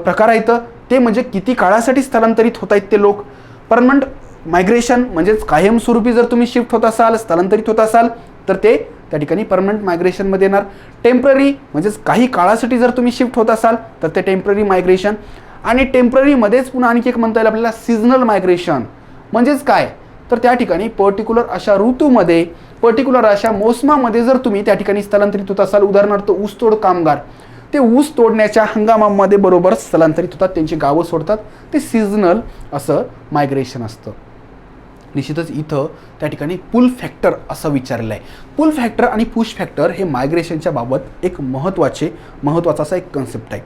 प्रकार आहेत, ते म्हणजे किती काळासाठी स्थलांतरित होत आहेत ते लोक. परमनंट मायग्रेशन म्हणजेच कायमस्वरूपी जर तुम्ही शिफ्ट होत असाल, स्थलांतरित होत असाल तर ते त्या ठिकाणी परमनंट मायग्रेशनमध्ये येणार. टेम्पररी म्हणजेच काही काळासाठी जर तुम्ही शिफ्ट होत असाल तर ते टेम्पररी मायग्रेशन. आणि टेम्पररीमध्येच पुन्हा आणखी एक म्हणता येईल आपल्याला सीझनल मायग्रेशन. म्हणजेच काय तर त्या ठिकाणी पर्टिक्युलर अशा ऋतूमध्ये, पर्टिक्युलर अशा मोसमामध्ये जर तुम्ही त्या ठिकाणी स्थलांतरित होत असाल, उदाहरणार्थ ऊसतोड कामगार, ते ऊस तोडण्याच्या हंगामामध्ये बरोबर स्थलांतरित होतात, त्यांची गावं सोडतात, ते सीझनल असं मायग्रेशन असतं. निश्चितच इथं त्या ठिकाणी पुल फॅक्टर असं विचारलेलं आहे. पुल फॅक्टर आणि पुश फॅक्टर हे मायग्रेशनच्या बाबत एक महत्त्वाचा असा एक कन्सेप्ट आहे.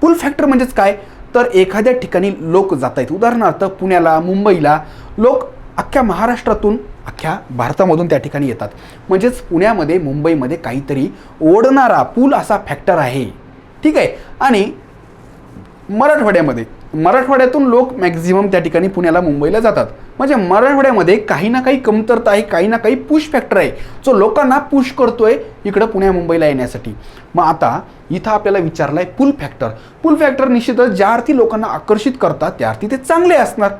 पुल फॅक्टर म्हणजेच काय तर एखाद्या ठिकाणी लोक जात आहेत, उदाहरणार्थ पुण्याला, मुंबईला लोक अख्ख्या महाराष्ट्रातून, अख्ख्या भारतामधून त्या ठिकाणी येतात. म्हणजेच पुण्यामध्ये, मुंबईमध्ये काहीतरी ओढणारा पूल असा फॅक्टर आहे. ठीक आहे, आणि मराठवाड्यातून लोक मॅक्झिमम त्या ठिकाणी पुण्याला, मुंबईला जातात. म्हणजे मराठवाड्यामध्ये काही ना काही कमतरता आहे, काही ना काही पुश फॅक्टर आहे जो लोकांना पुश करतोय इकडं पुण्या मुंबईला येण्यासाठी. मग आता इथं आपल्याला विचारलं आहे पुल फॅक्टर. पुल फॅक्टर निश्चितच ज्या अर्थी लोकांना आकर्षित करतात त्या अर्थी ते चांगले असणार,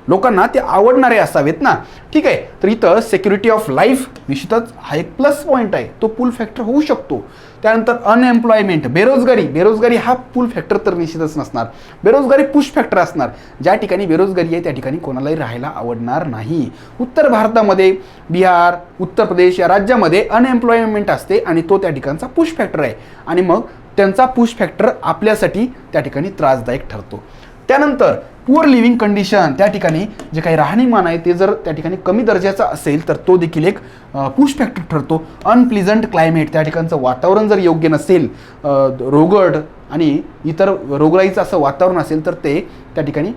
लोकांना ते आवडणारे असावेत ना. ठीक आहे, तर इथं सिक्युरिटी ऑफ लाईफ निश्चितच हा एक प्लस पॉईंट आहे, तो पुल फॅक्टर होऊ शकतो. त्यानंतर अनएम्प्लॉयमेंट, बेरोजगारी हा पुल फॅक्टर तर निश्चितच नसणार. बेरोजगारी पुश फॅक्टर असणार. ज्या ठिकाणी बेरोजगारी आहे त्या ठिकाणी कोणालाही राहायला आवडणार नाही. उत्तर भारतामध्ये, बिहार, उत्तर प्रदेश या राज्यामध्ये अनएम्प्लॉयमेंट असते आणि तो त्या ठिकाणचा पुश फॅक्टर आहे आणि मग त्यांचा पुश फॅक्टर आपल्यासाठी त्या ठिकाणी त्रासदायक ठरतो. त्यानंतर पुअर लिव्हिंग कंडिशन, त्या ठिकाणी जे काही राहणीमान आहे ते जर त्या ठिकाणी कमी दर्जाचा असेल तर तो देखील एक पुश फॅक्टर ठरतो. अनप्लिझंट क्लायमेट, त्या ठिकाणचं वातावरण जर योग्य नसेल, रोगट आणि इतर रोगराईचं असं वातावरण असेल तर ते त्या ठिकाणी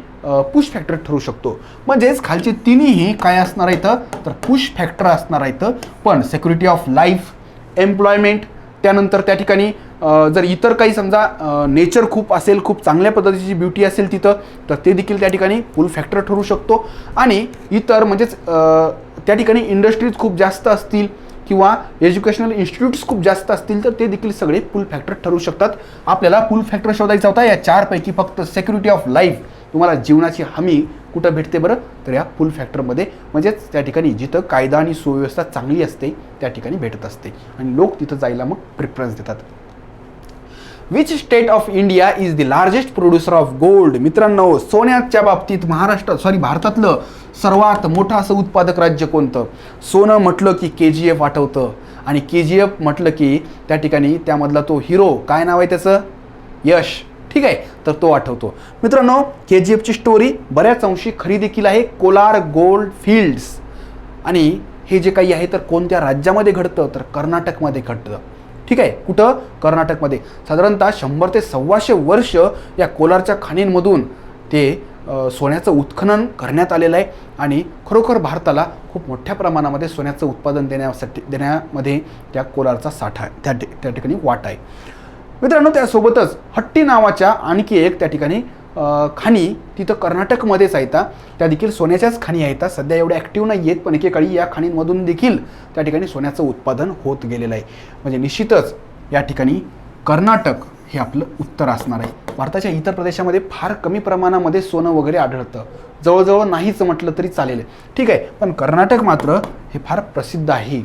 पुश फॅक्टर ठरू शकतो. म्हणजेच खालचे तिन्हीही काय असणार आहेत तर पुश फॅक्टर असणार आहेत. पण सिक्युरिटी ऑफ लाईफ, एम्प्लॉयमेंट, त्यानंतर त्या ठिकाणी जर इतर काही समजा नेचर खूप असेल, खूप चांगल्या पद्धतीची ब्युटी असेल तिथं, तर ते देखील त्या ठिकाणी पुल फॅक्टर ठरू शकतो. आणि इतर म्हणजेच त्या ठिकाणी इंडस्ट्रीज खूप जास्त असतील किंवा एज्युकेशनल इन्स्टिट्यूट्स खूप जास्त असतील तर ते देखील सगळे पुल फॅक्टर ठरू शकतात. आपल्याला पुल फॅक्टर शोधायचा होता. या चारपैकी फक्त सिक्युरिटी ऑफ लाईफ, तुम्हाला जीवनाची हमी कुठं भेटते बरं, तर या पुल फॅक्टरमध्ये, म्हणजेच त्या ठिकाणी जिथं कायदा आणि सुव्यवस्था चांगली असते त्या ठिकाणी भेटत असते आणि लोक तिथं जायला मग प्रिफरन्स देतात. Which state of India is the largest producer of gold? मित्रांनो, सोन्याच्या बाबतीत भारतातलं सर्वात मोठं असं उत्पादक राज्य कोणतं? सोनं म्हटलं की KGF आठवतं आणि KGF म्हटलं की त्या ठिकाणी त्यामधला तो हिरो, काय नाव आहे त्याचं, यश, ठीक आहे, तर तो आठवतो. मित्रांनो, KGFची स्टोरी बऱ्याच अंशी खरी देखील आहे. कोलार गोल्ड फील्ड्स, आणि हे जे काही आहे तर कोणत्या राज्यामध्ये घडतं तर कर्नाटकमध्ये घडतं. ठीक आहे, कुठं, कर्नाटकमध्ये. साधारणतः 100 ते 125 वर्ष या कोलारच्या खाणींमधून ते सोन्याचं उत्खनन करण्यात आलेलं आहे आणि खरोखर भारताला खूप मोठ्या प्रमाणामध्ये सोन्याचं उत्पादन देण्यामध्ये त्या कोलारचा साठा त्या ठिकाणी वाटा आहे. मित्रांनो, त्यासोबतच हट्टी नावाच्या आणखी एक त्या ठिकाणी खाणी तिथं कर्नाटकमध्येच आहेत. त्या देखील सोन्याच्याच खाणी आहेत. सध्या एवढ्या ॲक्टिव्ह नाही आहेत, पण एकेकाळी या खाणींमधून देखील त्या ठिकाणी सोन्याचं उत्पादन होत गेलेलं आहे. म्हणजे निश्चितच या ठिकाणी कर्नाटक हे आपलं उत्तर असणार आहे. भारताच्या इतर प्रदेशामध्ये फार कमी प्रमाणामध्ये सोनं वगैरे आढळतं, जवळजवळ नाहीच म्हटलं तरी चालेल, ठीक आहे, पण कर्नाटक मात्र हे फार प्रसिद्ध आहे.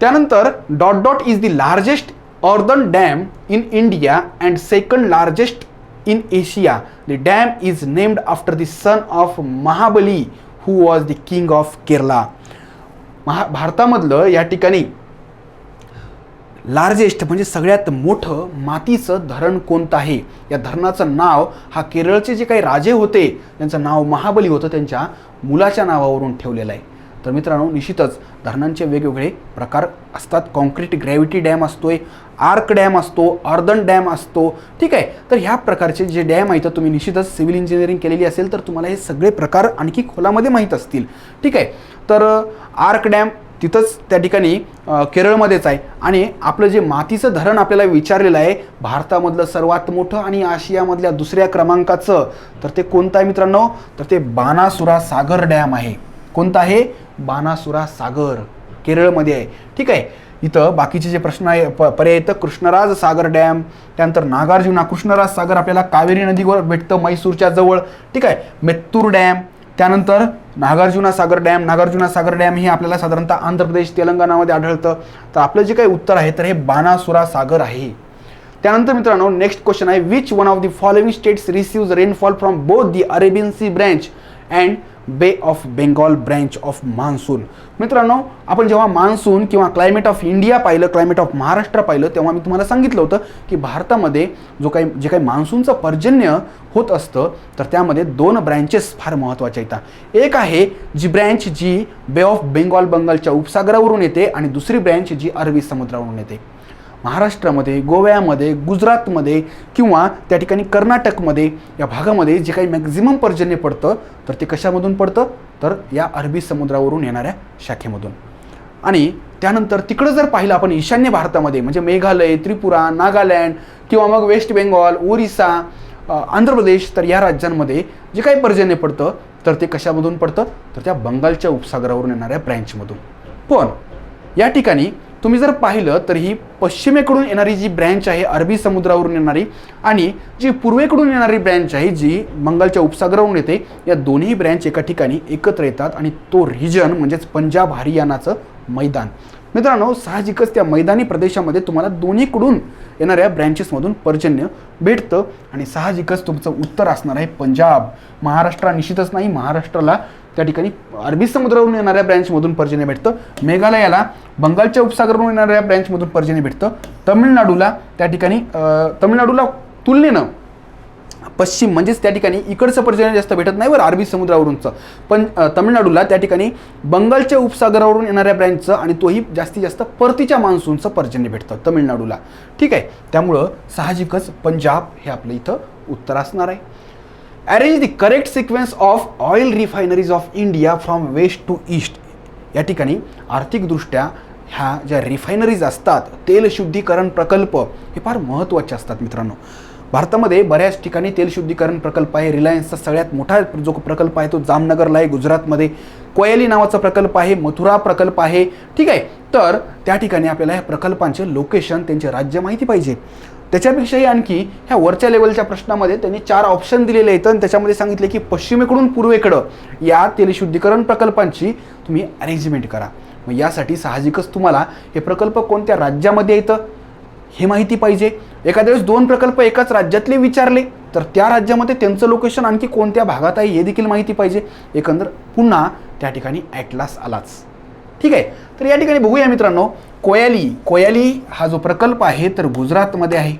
त्यानंतर dot dot is the largest earthen dam in India and second largest in Asia. The dam is named after the son of Mahabali who was the king of Kerala. भारतामधलं या ठिकाणी लार्जेस्ट म्हणजे सगळ्यात मोठं मातीचं धरण कोणतं आहे? या धरणाचं नाव हा केरळचे जे काही राजे होते त्यांचं नाव महाबली होतं, त्यांच्या मुलाच्या नावावरून ठेवलेलं आहे. तर मित्रांनो, निश्चितच धरणांचे वेगवेगळे प्रकार असतात. कॉन्क्रीट ग्रॅव्हिटी डॅम असतोय, आर्क डॅम असतो, अर्धन डॅम असतो, ठीक आहे. तर ह्या प्रकारचे जे डॅम आहेत तुम्ही निश्चितच सिव्हिल इंजिनिअरिंग केलेली असेल तर तुम्हाला हे सगळे प्रकार आणखी खोलामध्ये माहीत असतील, ठीक आहे. तर आर्क डॅम तिथंच त्या ठिकाणी केरळमध्येच आहे. आणि आपलं जे मातीचं धरण आपल्याला विचारलेलं आहे भारतामधलं सर्वात मोठं आणि आशियामधल्या दुसऱ्या क्रमांकाचं, तर ते कोणतं आहे मित्रांनो? तर ते बाणासुरा सागर डॅम आहे. कोणतं आहे? बाणासुरा सागर, केरळमध्ये आहे, ठीक आहे. इथं बाकीचे जे प्रश्न आहे पर्याय येतं कृष्णराज सागर डॅम, त्यानंतर नागार्जुना. कृष्णराज सागर आपल्याला कावेरी नदीवर भेटतं मैसूरच्या जवळ, ठीक आहे. मेत्तूर डॅम, त्यानंतर नागार्जुना सागर डॅम. नागार्जुना सागर डॅम हे आपल्याला साधारणतः आंध्र प्रदेश, तेलंगणामध्ये आढळतं. तर आपलं जे काही उत्तर आहे तर हे बाणासुरा सागर आहे. त्यानंतर मित्रांनो, नेक्स्ट क्वेश्चन आहे, which one of the following states receives rainfall from both the Arabian Sea branch and Bay of Bengal branch of monsoon? मित्रांनो, आपण जेव्हा मान्सून किंवा क्लायमेट ऑफ इंडिया पाहिलं, क्लायमेट ऑफ महाराष्ट्र पाहिलं, तेव्हा मी तुम्हाला सांगितलं होतं की भारतामध्ये जे काही मान्सूनचं पर्जन्य होत असतं तर त्यामध्ये 2 ब्रँचेस फार महत्त्वाच्या आहेत. एक आहे जी ब्रँच जी बे ऑफ बेंगॉल, बंगालच्या उपसागरावरून येते, आणि दुसरी ब्रँच जी अरबी समुद्रावरून येते. महाराष्ट्रामध्ये, गोव्यामध्ये, गुजरातमध्ये किंवा त्या ठिकाणी कर्नाटकमध्ये या भागामध्ये जे काही मॅक्झिमम पर्जन्य पडतं तर ते कशामधून पडतं तर या अरबी समुद्रावरून येणाऱ्या शाखेमधून. आणि त्यानंतर तिकडं जर पाहिलं आपण ईशान्य भारतामध्ये म्हणजे मेघालय, त्रिपुरा, नागालँड किंवा मग वेस्ट बेंगॉल, ओरिसा, आंध्र प्रदेश, तर या राज्यांमध्ये जे काही पर्जन्य पडतं तर ते कशामधून पडतं तर त्या बंगालच्या उपसागरावरून येणाऱ्या ब्रँचमधून. पण या ठिकाणी तुम्ही जर पाहिलं तर ही पश्चिमेकडून येणारी जी ब्रँच आहे अरबी समुद्रावरून येणारी, आणि जी पूर्वेकडून येणारी ब्रँच आहे जी बंगालच्या उपसागरावरून येते, या दोन्ही ब्रँच एका ठिकाणी एकत्र येतात आणि तो रिजन म्हणजेच पंजाब हरियाणाचं मैदान. मित्रांनो, साहजिकच त्या मैदानी प्रदेशामध्ये तुम्हाला दोन्हीकडून येणाऱ्या ब्रँचेसमधून पर्जन्य भेटतं आणि साहजिकच तुमचं उत्तर असणार आहे पंजाब. महाराष्ट्र निश्चितच नाही, महाराष्ट्राला त्या ठिकाणी अरबी समुद्रावरून येणाऱ्या ब्रँचमधून पर्जन्य भेटतं, मेघालयाला बंगालच्या उपसागरावरून येणाऱ्या ब्रँचमधून पर्जन्य भेटतं, तामिळनाडूला त्या ठिकाणी तामिळनाडूला तुलनेनं पश्चिम म्हणजेच त्या ठिकाणी इकडचं पर्जन्य जास्त भेटत नाही बरं अरबी समुद्रावरूनचं, पण तमिळनाडूला त्या ठिकाणी बंगालच्या उपसागरावरून येणाऱ्या ब्रँचचं आणि तोही जास्तीत जास्त परतीच्या मान्सूनचं पर्जन्य भेटतं तमिळनाडूला. ठीक आहे, त्यामुळं साहजिकच पंजाब हे आपलं इथं उत्तर असणार आहे. Arrange the correct sequence of oil refineries of India from west to east. या ठिकाणी आर्थिकदृष्ट्या ह्या ज्या रिफायनरीज असतात, तेल शुद्धीकरण प्रकल्प हे फार महत्त्वाचे असतात मित्रांनो. भारतामध्ये बऱ्याच ठिकाणी तेल शुद्धीकरण प्रकल्प आहे. रिलायन्सचा सगळ्यात मोठा जो प्रकल्प आहे तो जामनगरला आहे गुजरातमध्ये. कोयली नावाचा प्रकल्प आहे, मथुरा प्रकल्प आहे. ठीक आहे, तर त्या ठिकाणी आपल्याला ह्या प्रकल्पांचे लोकेशन, त्यांचे राज्य माहिती पाहिजे. त्याच्यापेक्षाही आणखी ह्या वरच्या लेवलच्या प्रश्नामध्ये त्यांनी 4 ऑप्शन दिलेले आहेत आणि त्याच्यामध्ये सांगितले की पश्चिमेकडून पूर्वेकडं या तेलशुद्धीकरण प्रकल्पांची तुम्ही अरेंजमेंट करा. मग यासाठी साहजिकच तुम्हाला हे प्रकल्प कोणत्या राज्यामध्ये येतं हे माहिती पाहिजे. एखाद्या वेळेस 2 प्रकल्प एकाच राज्यातले विचारले तर त्या राज्यामध्ये त्यांचं लोकेशन आणखी कोणत्या भागात आहे हे देखील माहिती पाहिजे. एकंदर पुन्हा त्या ठिकाणी ॲटलास आलाच. ठीक आहे, तर या ठिकाणी बघूया मित्रांनो, कोयाली हा जो प्रकल्प आहे तर गुजरातमध्ये आहे.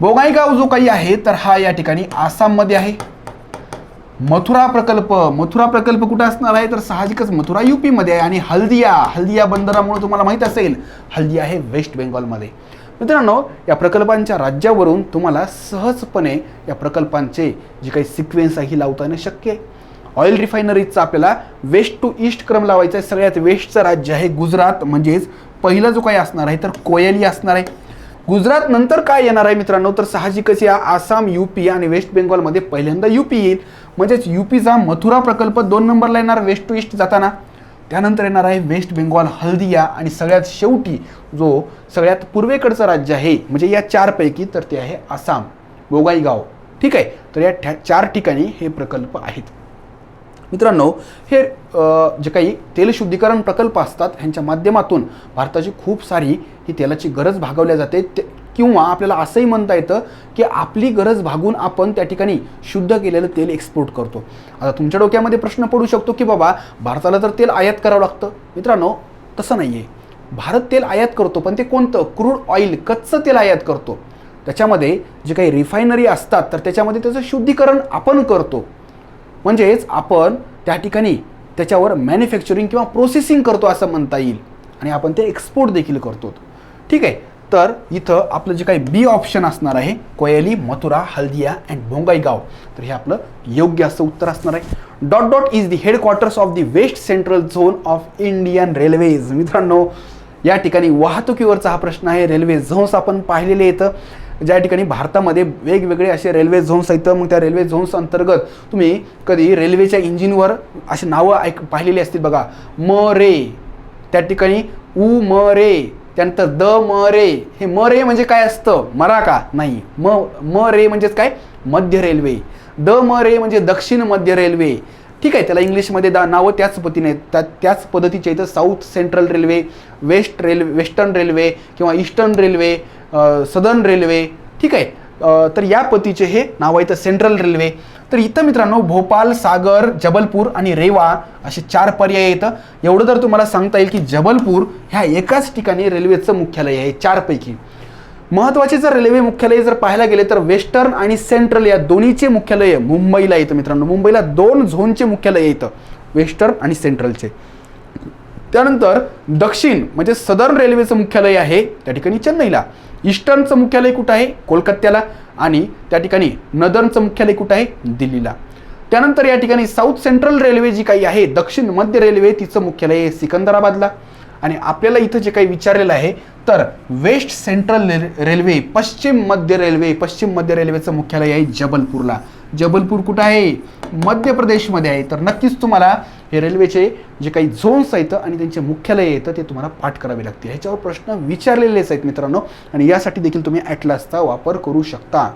बोंगाईगाव जो काही आहे तर हा या ठिकाणी आसाममध्ये आहे. मथुरा प्रकल्प कुठे असणार आहे तर साहजिकच मथुरा यूपीमध्ये आहे. आणि हल्दिया बंदरामुळे तुम्हाला माहीत असेल हल्दिया हे वेस्ट बेंगॉलमध्ये. मित्रांनो, या प्रकल्पांच्या राज्यावरून तुम्हाला सहजपणे या प्रकल्पांचे जे काही सिक्वेन्स आहे ही लावता येणं शक्य आहे. ऑइल रिफायनरीजचा आपल्याला वेस्ट टू ईस्ट क्रम लावायचा आहे. सगळ्यात वेस्टचं राज्य आहे गुजरात, म्हणजेच पहिला जो काही असणार आहे तर कोयली असणार आहे. गुजरात नंतर काय येणार आहे मित्रांनो तर साहजिकच या आसाम, यूपी आणि वेस्ट बेंगॉलमध्ये पहिल्यांदा यूपी येईल. म्हणजेच यूपीचा मथुरा प्रकल्प 2 नंबरला येणार वेस्ट टू ईस्ट जाताना. त्यानंतर येणार आहे वेस्ट बेंगॉल, हल्दिया आणि सगळ्यात शेवटी जो सगळ्यात पूर्वेकडचं राज्य आहे म्हणजे या 4 पैकी तर ते आहे आसाम, बोंगाईगाव. ठीक आहे, तर या 4 ठिकाणी हे प्रकल्प आहेत. मित्रांनो, हे जे काही तेल शुद्धीकरण प्रकल्प असतात ह्यांच्या माध्यमातून भारताची खूप सारी ही तेलाची गरज भागवल्या जाते. किंवा आपल्याला असंही म्हणता येतं की आपली गरज भागून आपण त्या ठिकाणी शुद्ध केलेलं तेल एक्सपोर्ट करतो. आता तुमच्या डोक्यामध्ये प्रश्न पडू शकतो की बाबा भारताला तर तेल आयात करावं लागतं. मित्रांनो, तसं नाही आहे. भारत तेल आयात करतो, पण ते कोणतं? क्रूड ऑइल, कच्चं तेल आयात करतो. त्याच्यामध्ये जे काही रिफायनरी असतात तर त्याच्यामध्ये त्याचं शुद्धीकरण आपण करतो. म्हणजेच आपण त्या ठिकाणी त्याच्यावर मॅन्युफॅक्चरिंग किंवा प्रोसेसिंग करतो असं म्हणता येईल. आणि आपण ते एक्सपोर्ट देखील करतो. ठीक आहे, तर इथं आपलं जे काही बी ऑप्शन असणार आहे कोयली, मथुरा, हल्दिया अँड बोंगाईगाव, तर हे आपलं योग्य असं उत्तर असणार आहे. ... Is the headquarters of the west central zone of Indian railways. मित्रांनो, या ठिकाणी वाहतुकीवरचा हा प्रश्न आहे. रेल्वे झोन्स आपण पाहिलेले येतं, ज्या ठिकाणी भारतामध्ये वेगवेगळे असे रेल्वे झोन्स आहेत. मग त्या रेल्वे झोन्स अंतर्गत तुम्ही कधी रेल्वेच्या इंजिनवर अशी नावं पाहिलेली असतील बघा. म रे, त्या ठिकाणी उ म रे, त्यानंतर द म रे. हे म रे म्हणजे काय असतं? मरा का? नाही. म रे म्हणजेच काय? मध्य रेल्वे. द म रे म्हणजे दक्षिण मध्य रेल्वे. ठीक आहे, त्याला इंग्लिशमध्ये नावं त्याच पद्धतीने त्याच पद्धतीचे इथं south central railway, western railway किंवा ईस्टर्न रेल्वे, सदर्न रेल्वे. ठीक आहे, तर या पद्धतीचे हे नाव आहे. तर सेंट्रल रेल्वे. तर इथं मित्रांनो भोपाल, सागर, जबलपूर आणि रेवा असे 4 पर्याय येतं. एवढं तर तुम्हाला सांगता येईल की जबलपूर ह्या एकाच ठिकाणी रेल्वेचं मुख्यालय आहे 4 पैकी. महत्त्वाचे जर रेल्वे मुख्यालय जर पाहायला गेले तर वेस्टर्न आणि सेंट्रल या दोन्हीचे मुख्यालय मुंबईला येतं. मित्रांनो, मुंबईला 2 झोनचे मुख्यालय येतं, वेस्टर्न आणि सेंट्रलचे. त्यानंतर दक्षिण म्हणजे सदर्न रेल्वेचं मुख्यालय आहे त्या ठिकाणी चेन्नईला. ईस्टर्नचं मुख्यालय कुठं आहे? कोलकात्याला. आणि त्या ठिकाणी नदर्नचं मुख्यालय कुठं आहे? दिल्लीला. त्यानंतर या ठिकाणी साऊथ सेंट्रल रेल्वे जी काही आहे, दक्षिण मध्य रेल्वे, तिचं मुख्यालय आहे सिकंदराबादला. आणि आपल्याला इथं जे काही विचारलेलं आहे तर वेस्ट सेंट्रल रेल्वे, पश्चिम मध्य रेल्वेचं मुख्यालय आहे जबलपूरला. जबलपूर कुठं आहे? मध्य प्रदेशमध्ये आहे. तर नक्कीच तुम्हाला हे रेल्वेचे जे काही झोन्स आहेत आणि त्यांचे मुख्यालय येतं ते तुम्हाला पाठ करावे लागतील. ह्याच्यावर प्रश्न विचारलेलेच आहेत मित्रांनो, आणि यासाठी देखील तुम्ही ॲटलासचा वापर करू शकता.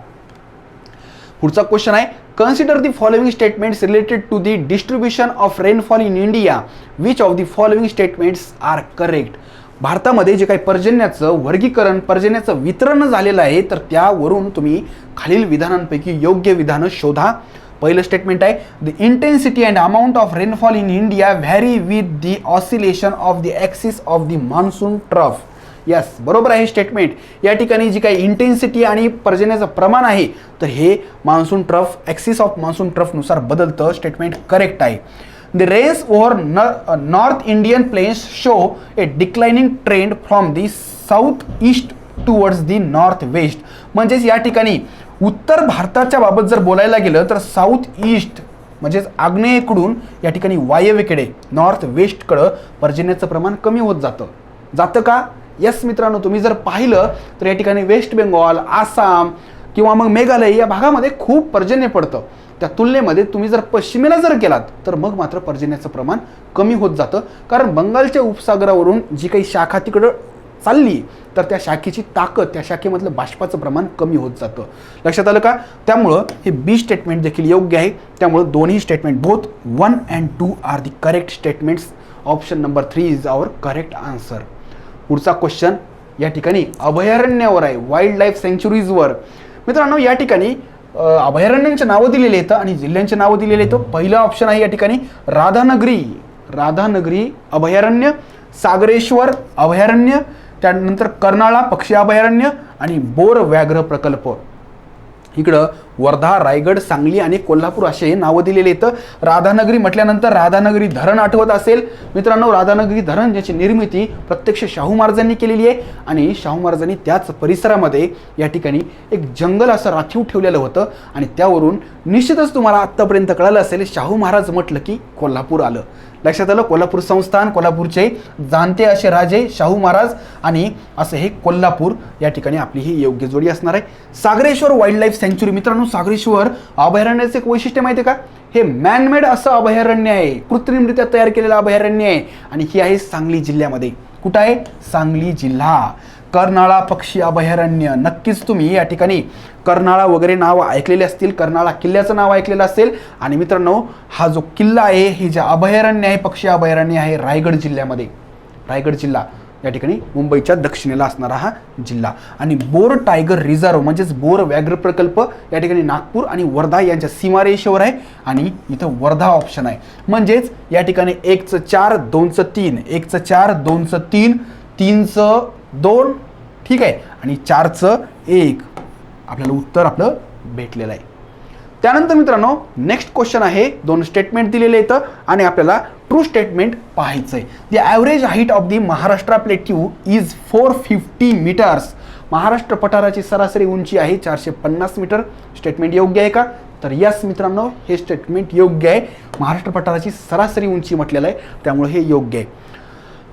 पुढचा क्वेश्चन आहे, consider the following statements related to the distribution of rainfall in India. Which of the following statements are correct. भारतामध्ये जे काही पर्जन्याचं वर्गीकरण, पर्जन्याचं वितरण झालेलं आहे तर त्यावरून तुम्ही खालील विधानांपैकी योग्य विधानं शोधा. पहिलं स्टेटमेंट आहे, the intensity and amount of rainfall in India vary with the oscillation of the axis of the monsoon trough. Yes, बरोबर आहे स्टेटमेंट. या ठिकाणी जी काही इंटेन्सिटी आणि पर्जन्याचं प्रमाण आहे तर हे monsoon trough, axis of monsoon ट्रफनुसार बदलतं. स्टेटमेंट करेक्ट आहे. The rains over North Indian plains show a declining trend from the southeast towards the northwest. म्हणजेच या ठिकाणी उत्तर भारताच्या बाबत जर बोलायला गेलं तर साऊथ ईस्ट म्हणजेच आग्नेयेकडून या ठिकाणी वायव्येकडे नॉर्थ वेस्टकडं पर्जन्याचं प्रमाण कमी होत जातं का? यस मित्रांनो, तुम्ही जर पाहिलं तर या ठिकाणी वेस्ट बेंगॉल, आसाम किंवा मग मेघालय या भागामध्ये खूप पर्जन्य पडतं. त्या तुलनेमध्ये तुम्ही जर पश्चिमेला जर गेलात तर मग मात्र पर्जन्याचं प्रमाण कमी होत जातं, कारण बंगालच्या उपसागरावरून जी काही शाखा तिकडं चालली तर त्या शाखेची ताकद, त्या शाखेमधलं बाष्पाचं प्रमाण कमी होत जातं. लक्षात आलं का? त्यामुळं हे बी स्टेटमेंट देखील योग्य आहे. त्यामुळं दोन्ही statement both 1 and 2 are the correct statements. Option number 3 is our correct answer. पुढचा क्वेश्चन या ठिकाणी अभयारण्यावर आहे, वाईल्ड लाईफ सँच्युरीजवर. मित्रांनो, या ठिकाणी अभयारण्यांची नावं दिलेली आहेत आणि जिल्ह्यांची नावं दिलेली आहेत. पहिला ऑप्शन आहे या ठिकाणी राधानगरी अभयारण्य, सागरेश्वर अभयारण्य, त्यानंतर कर्नाळा पक्षी अभयारण्य आणि बोर व्याघ्र प्रकल्प. इकडं वर्धा, रायगड, सांगली आणि कोल्हापूर असे नावं दिलेले आहेत. राधानगरी म्हटल्यानंतर राधानगरी धरण आठवत असेल मित्रांनो. राधानगरी धरण ज्याची निर्मिती प्रत्यक्ष शाहू महाराजांनी केलेली आहे आणि शाहू महाराजांनी त्याच परिसरामध्ये या ठिकाणी एक जंगल असं राखीव ठेवलेलं होतं आणि त्यावरून निश्चितच तुम्हाला आत्तापर्यंत कळालं असेल शाहू महाराज म्हटलं की कोल्हापूर आलं. लक्षात आलं? कोल्हापूर संस्थान, कोल्हापूरचे जाणते असे राजे शाहू महाराज आणि असं हे कोल्हापूर या ठिकाणी आपली ही योग्य जोडी असणार आहे. सागरेश्वर वाईल्ड लाईफ सँच्युरी. मित्रांनो, सागरेश्वर अभयारण्याचे एक वैशिष्ट्य माहिती आहे का? हे मॅनमेड असं अभयारण्य आहे, कृत्रिमरित्या तयार केलेलं अभयारण्य आहे आणि ही आहे सांगली जिल्ह्यामध्ये. कुठं आहे? सांगली जिल्हा. कर्नाळा पक्षी अभयारण्य. नक्कीच तुम्ही या ठिकाणी कर्नाळा वगैरे नाव ऐकलेले असतील, कर्नाळा किल्ल्याचं नाव ऐकलेलं असेल. आणि मित्रांनो, हा जो किल्ला आहे, हे जे अभयारण्य आहे, पक्षी अभयारण्य आहे रायगड जिल्ह्यामध्ये. रायगड जिल्हा या ठिकाणी मुंबईच्या दक्षिणेला असणारा हा जिल्हा. आणि बोर टायगर रिझर्व म्हणजेच बोर व्याघ्र प्रकल्प या ठिकाणी नागपूर आणि वर्धा यांच्या सीमारेषेवर आहे आणि इथं वर्धा ऑप्शन आहे. म्हणजेच या ठिकाणी 1चं 4, 2चं 3, 1चं 4, 2चं 3, 3चं 2, ठीक आहे, आणि 4चं 1 आपल्याला उत्तर आपलं भेटलेलं आहे. त्यानंतर मित्रांनो, नेक्स्ट क्वेश्चन आहे. 2 स्टेटमेंट दिलेले आहेत आणि आपल्याला ट्रू स्टेटमेंट पाहायचं आहे. The average height of the Maharashtra plateau is 450 metres. Maharashtra पठाराची सरासरी उंची आहे 450 मीटर. स्टेटमेंट योग्य आहे का? तर यस मित्रांनो, हे स्टेटमेंट योग्य आहे. महाराष्ट्र पठाराची सरासरी उंची म्हटलेलं आहे, त्यामुळे हे योग्य आहे.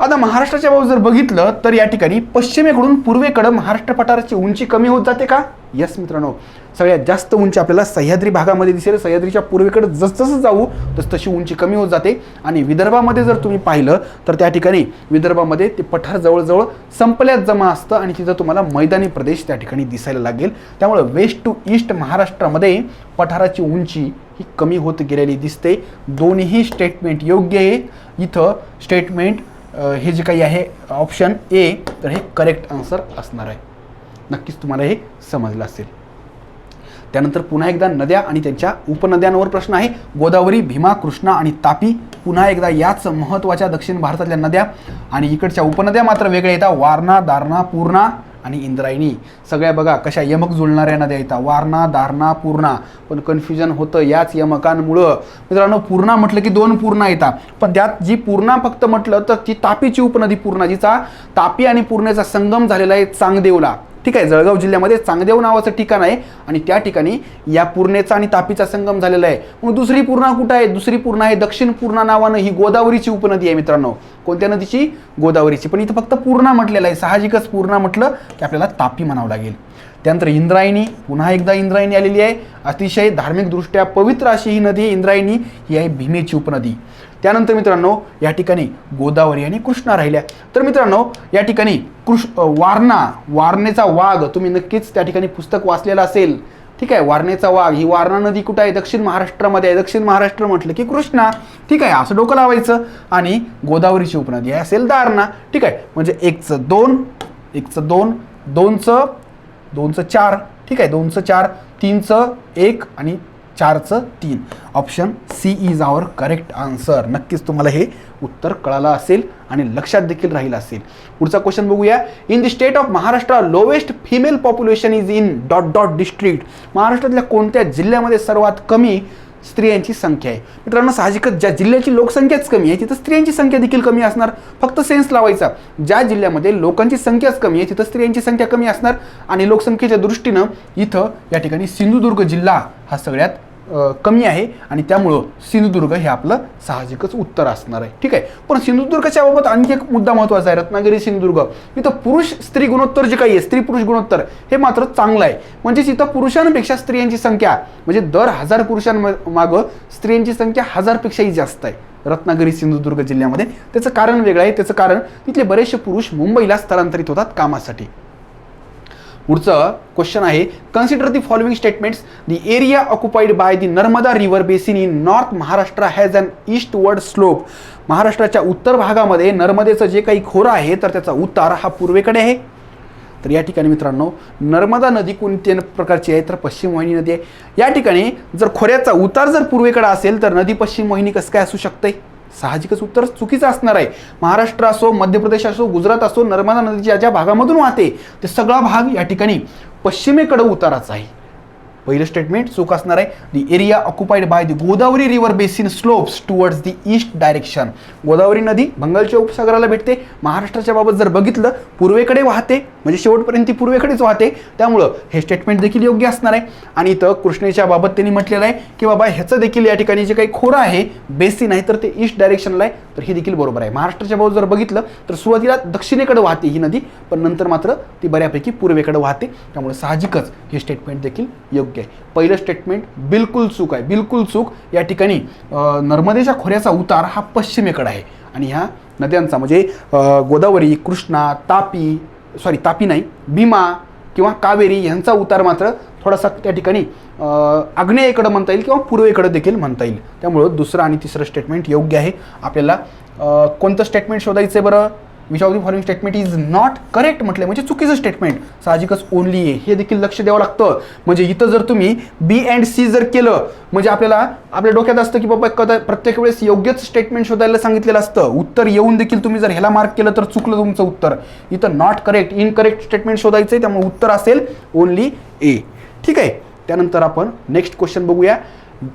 आता महाराष्ट्राच्या बाबतीत जर बघितलं तर या ठिकाणी पश्चिमेकडून पूर्वेकडं महाराष्ट्र पठाराची उंची कमी होत जाते का? यस मित्रांनो, सगळ्यात जास्त उंची आपल्याला सह्याद्री भागामध्ये दिसेल. सह्याद्रीच्या पूर्वेकडे जसजसं जाऊ तशी उंची कमी होत जाते. आणि विदर्भामध्ये जर तुम्ही पाहिलं तर त्या ठिकाणी विदर्भामध्ये ते पठार जवळजवळ संपल्यात जमा असतं आणि तिथं तुम्हाला मैदानी प्रदेश त्या ठिकाणी दिसायला लागेल. त्यामुळं वेस्ट टू ईस्ट महाराष्ट्रामध्ये पठाराची उंची ही कमी होत गेलेली दिसते. दोन्ही स्टेटमेंट योग्य आहे. इथं स्टेटमेंट हे जे काही आहे ऑप्शन ए, तर हे करेक्ट आन्सर असणार आहे. नक्कीच तुम्हाला हे समजलं असेल. त्यानंतर पुन्हा एकदा नद्या आणि त्यांच्या उपनद्यांवर प्रश्न आहे. गोदावरी, भीमा, कृष्णा आणि तापी. पुन्हा एकदा याच महत्त्वाच्या दक्षिण भारतातल्या नद्या आणि इकडच्या उपनद्या मात्र वेगळ्या येतात. वारणा, दारणा, पूर्णा आणि इंद्रायणी. सगळ्या बघा कशा यमक जुळणाऱ्या नद्या येतात. वारणा, दारणा, पूर्णा. पण कन्फ्युजन होतं याच यमकांमुळं. मित्रांनो, पूर्णा म्हटलं की 2 पूर्णा येतात, पण त्यात जी पूर्णा फक्त म्हटलं तर ती तापीची उपनदी पूर्णा, जिचा तापी आणि पूर्णेचा संगम झालेला आहे चांगदेवला. ठीक आहे, जळगाव जिल्ह्यामध्ये चांगदेव नावाचं ठिकाण आहे आणि त्या ठिकाणी या पूर्णेचा आणि तापीचा संगम झालेला आहे. मग दुसरी पूर्णा कुठं आहे? दुसरी पूर्णा आहे दक्षिण पूर्णा नावानं. ही गोदावरीची उपनदी आहे मित्रांनो. कोणत्या नदीची? गोदावरीची. पण इथं फक्त पूर्णा म्हटलेलं आहे. साहजिकच पूर्णा म्हटलं की आपल्याला तापी म्हणावं लागेल. त्यानंतर इंद्रायणी. पुन्हा एकदा इंद्रायणी आलेली आहे. अतिशय धार्मिकदृष्ट्या पवित्र अशी ही नदी आहे इंद्रायणी. ही आहे भीमेची उपनदी. त्यानंतर मित्रांनो, या ठिकाणी गोदावरी आणि कृष्णा राहिल्या. तर मित्रांनो, या ठिकाणी वारणेचा वाघ तुम्ही नक्कीच त्या ठिकाणी पुस्तक वाचलेलं असेल. ठीक आहे, वारणेचा वाघ. ही वारणा नदी कुठं आहे? दक्षिण महाराष्ट्रामध्ये आहे. दक्षिण महाराष्ट्र म्हटलं की कृष्णा. ठीक आहे, असं डोकं लावायचं. आणि गोदावरीची उपनदी आहे असेल दारणा. ठीक आहे, म्हणजे 1चं 2, 1चं 2, 2चं 4. ठीक आहे, 2चं 4, 3चं 1 आणि 4चं 3. Option C is our correct answer. नक्कीच तुम्हाला हे उत्तर कळालं असेल आणि लक्षात देखील राहिलं असेल. पुढचा क्वेश्चन बघूया. In the state of Maharashtra lowest female population is in dot dot district. महाराष्ट्रातल्या कोणत्या जिल्ह्यामध्ये सर्वात कमी स्त्रियांची संख्या आहे? मित्रांनो, साहजिकच ज्या जिल्ह्याची लोकसंख्याच कमी आहे तिथं स्त्रियांची संख्या देखील कमी असणार. फक्त सेन्स लावायचा. ज्या जिल्ह्यामध्ये लोकांची संख्याच कमी आहे तिथं स्त्रियांची संख्या कमी असणार. आणि लोकसंख्येच्या दृष्टीनं इथं या ठिकाणी सिंधुदुर्ग जिल्हा हा सगळ्यात कमी आहे आणि त्यामुळं सिंधुदुर्ग हे आपलं साहजिकच उत्तर असणार आहे. ठीक आहे. पण सिंधुदुर्गच्या बाबत आणखी एक मुद्दा महत्त्वाचा आहे. रत्नागिरी सिंधुदुर्ग इथं पुरुष स्त्री गुणोत्तर जे काही आहे, स्त्री पुरुष गुणोत्तर हे मात्र चांगलं आहे. म्हणजेच इथं पुरुषांपेक्षा स्त्रियांची संख्या म्हणजे दर 1000 पुरुषांमागं स्त्रियांची संख्या 1000पेक्षाही जास्त आहे रत्नागिरी सिंधुदुर्ग जिल्ह्यामध्ये. त्याचं कारण वेगळं आहे. त्याचं कारण तिथले बरेचसे पुरुष मुंबईला स्थलांतरित होतात कामासाठी. पुढचं क्वेश्चन आहे. Consider the following statements. The area occupied by the Narmada river basin in north Maharashtra has an eastward slope. महाराष्ट्राच्या उत्तर भागामध्ये नर्मदेचं जे काही खोरं आहे तर त्याचा उतार हा पूर्वेकडे आहे. तर या ठिकाणी मित्रांनो नर्मदा नदी कोणत्या प्रकारची आहे तर पश्चिम वाहिनी नदी आहे. या ठिकाणी जर खोऱ्याचा उतार जर पूर्वेकडे असेल तर नदी पश्चिम वाहिनी कसं काय असू शकते? साहजिकच उत्तर चुकीचं असणार आहे. महाराष्ट्र असो, मध्य प्रदेश असो, गुजरात असो, नर्मदा नदीच्या ज्या भागामधून वाहते ते सगळा भाग या ठिकाणी पश्चिमेकडे उताराचा आहे. पहिलं स्टेटमेंट चूक असणार आहे. The area occupied by the Godavari river basin slopes towards the east direction. Godavari नदी बंगालच्या उपसागराला भेटते. महाराष्ट्राच्या बाबत जर बघितलं पूर्वेकडे वाहते म्हणजे शेवटपर्यंत ती पूर्वेकडेच वाहते. त्यामुळं हे स्टेटमेंट देखील योग्य असणार आहे. आणि इथं कृष्णेच्या बाबत त्यांनी म्हटलेलं आहे की बाबा ह्याचं देखील या ठिकाणी जे काही खोरं आहे बेसिन आहे तर ते ईस्ट डायरेक्शनला आहे. तर हे देखील बरोबर आहे. महाराष्ट्राच्या बाबत जर बघितलं तर सुरुवातीला दक्षिणेकडे वाहते ही नदी पण नंतर मात्र ती बऱ्यापैकी पूर्वेकडे वाहते. त्यामुळे साहजिकच हे स्टेटमेंट देखील योग्य. पहिलं स्टेटमेंट बिलकुल चूक आहे. बिलकुल चूक. या ठिकाणी नर्मदेच्या खोऱ्याचा उतार हा पश्चिमेकडे आहे आणि ह्या नद्यांचा म्हणजे गोदावरी, कृष्णा, तापी नाही, भीमा किंवा कावेरी यांचा उतार मात्र थोडासा त्या ठिकाणी आग्नेयेकडे म्हणता येईल किंवा पूर्वेकडे देखील म्हणता येईल. त्यामुळं दुसरं आणि तिसरं स्टेटमेंट योग्य आहे. आपल्याला कोणतं स्टेटमेंट शोधायचं आहे बरं? Which of the following statement is not correct म्हटलं म्हणजे चुकीचं स्टेटमेंट. साहजिकच ओनली ए हे देखील लक्ष द्यावं लागतं. म्हणजे इथं जर तुम्ही बी अँड सी जर केलं म्हणजे आपल्या डोक्यात असतं की बाबा प्रत्येक वेळेस योग्यच स्टेटमेंट शोधायला सांगितलेलं असतं. उत्तर येऊन देखील तुम्ही जर ह्याला मार्क केलं तर चुकलं तुमचं उत्तर. इथं नॉट करेक्ट इनकरेक्ट स्टेटमेंट शोधायचं आहे. त्यामुळे उत्तर असेल ओनली ए. ठीक आहे. त्यानंतर आपण नेक्स्ट क्वेश्चन बघूया.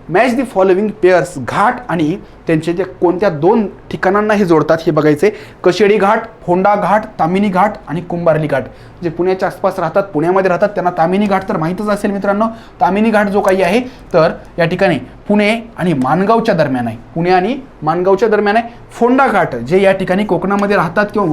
Match the following pairs. घाट आणि त्यांचे ते कोणत्या 2 ठिकाणांना हे जोडतात हे बघायचे. कशेडी घाट, फोंडा घाट, तामिनी घाट आणि कुंभारली घाट. जे पुण्याच्या आसपास राहतात, पुण्यामध्ये राहतात त्यांना तामिनी घाट तर माहीतच असेल मित्रांनो. तामिनी घाट जो काही आहे तर या ठिकाणी पुणे आणि माणगावच्या दरम्यान आहे. पुणे आणि माणगावच्या दरम्यान आहे. फोंडा घाट जे या ठिकाणी कोकणामध्ये राहतात किंवा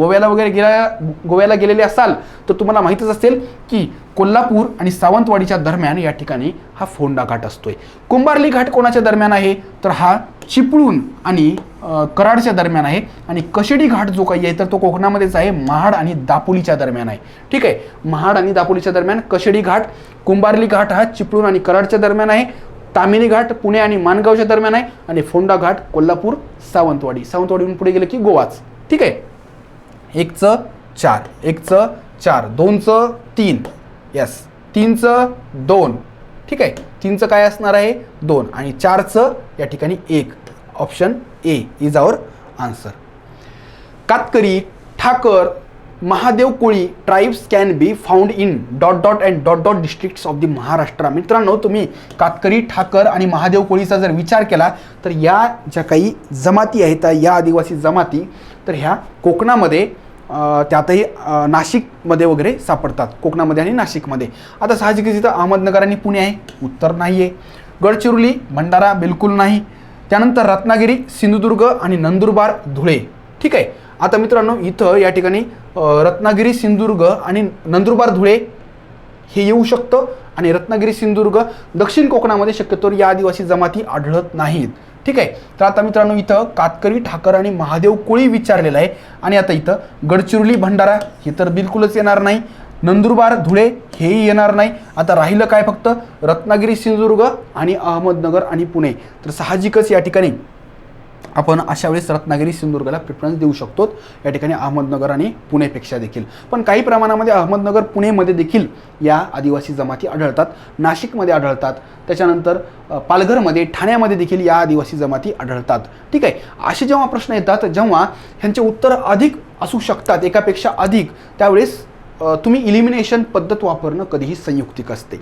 गोव्याला गेलेले असाल तर तुम्हाला माहीतच असेल की कोल्हापूर आणि सावंतवाडीच्या दरम्यान या ठिकाणी हा फोंडा घाट असतोय. कुंभारली घाट कोणाच्या दरम्यान आहे तर हा चिपळूण आणि कराडच्या दरम्यान आहे. आणि कशेडी घाट जो काही आहे तर तो कोकणामध्येच आहे, महाड आणि दापोलीच्या दरम्यान आहे. ठीक आहे. महाड आणि दापोलीच्या दरम्यान कशेडी घाट. कुंभारली घाट हा चिपळूण आणि कराडच्या दरम्यान आहे. तामिनी घाट पुणे आणि माणगावच्या दरम्यान आहे. आणि फोंडा घाट कोल्हापूर सावंतवाडीहून पुढे गेलं की गोवाच. ठीक आहे. 1चं 4, 1चं 4, 2चं 3, यस 3चं 2. ठीक आहे. 3चं काय असणार आहे 2 आणि 4चं या ठिकाणी 1. Option A is our answer. Katkari, Thakar, Mahadev Koli tribes can be found in dot dot and dot dot districts of the Maharashtra. मित्रांनो तुम्ही कातकरी, ठाकर आणि महादेव कोळीचा जर विचार केला तर या ज्या काही जमाती आहेत या आदिवासी जमाती तर ह्या कोकणामध्ये त्यातही नाशिकमध्ये वगैरे सापडतात. कोकणामध्ये आणि नाशिकमध्ये. आता साहजिकच इथं अहमदनगर आणि पुणे आहे. उत्तर नाही आहे. गडचिरोली, भंडारा बिलकुल नाही. त्यानंतर रत्नागिरी, सिंधुदुर्ग आणि नंदुरबार, धुळे. ठीक आहे. आता मित्रांनो इथं या ठिकाणी रत्नागिरी, सिंधुदुर्ग आणि नंदुरबार, धुळे हे येऊ शकतं. आणि रत्नागिरी, सिंधुदुर्ग दक्षिण कोकणामध्ये शक्यतोवर या आदिवासी जमाती आढळत नाहीत. ठीक आहे. तर आता मित्रांनो इथं कातकरी, ठाकर आणि महादेव कोळी विचारलेलं आहे. आणि आता इथं गडचिरोली, भंडारा हे तर बिलकुलच येणार नाही. नंदुरबार, धुळे हेही येणार नाही. आता राहिलं काय फक्त रत्नागिरी, सिंधुदुर्ग आणि अहमदनगर आणि पुणे. तर साहजिकच या ठिकाणी आपण अशा वेळेस रत्नागिरी सिंधुदुर्गला प्रिफरन्स देऊ शकतो, या ठिकाणी अहमदनगर आणि पुणेपेक्षा देखील. पण काही प्रमाणामध्ये अहमदनगर पुणेमध्ये देखील या आदिवासी जमाती आढळतात, नाशिकमध्ये आढळतात, त्याच्यानंतर पालघरमध्ये ठाण्यामध्ये देखील या आदिवासी जमाती आढळतात. ठीक आहे. असे जेव्हा प्रश्न येतात, जेव्हा ह्यांचे उत्तर अधिक असू शकतात, एकापेक्षा अधिक, त्यावेळेस तुम्ही इलिमिनेशन पद्धत वापरणं कधीही संयुक्तिक असते.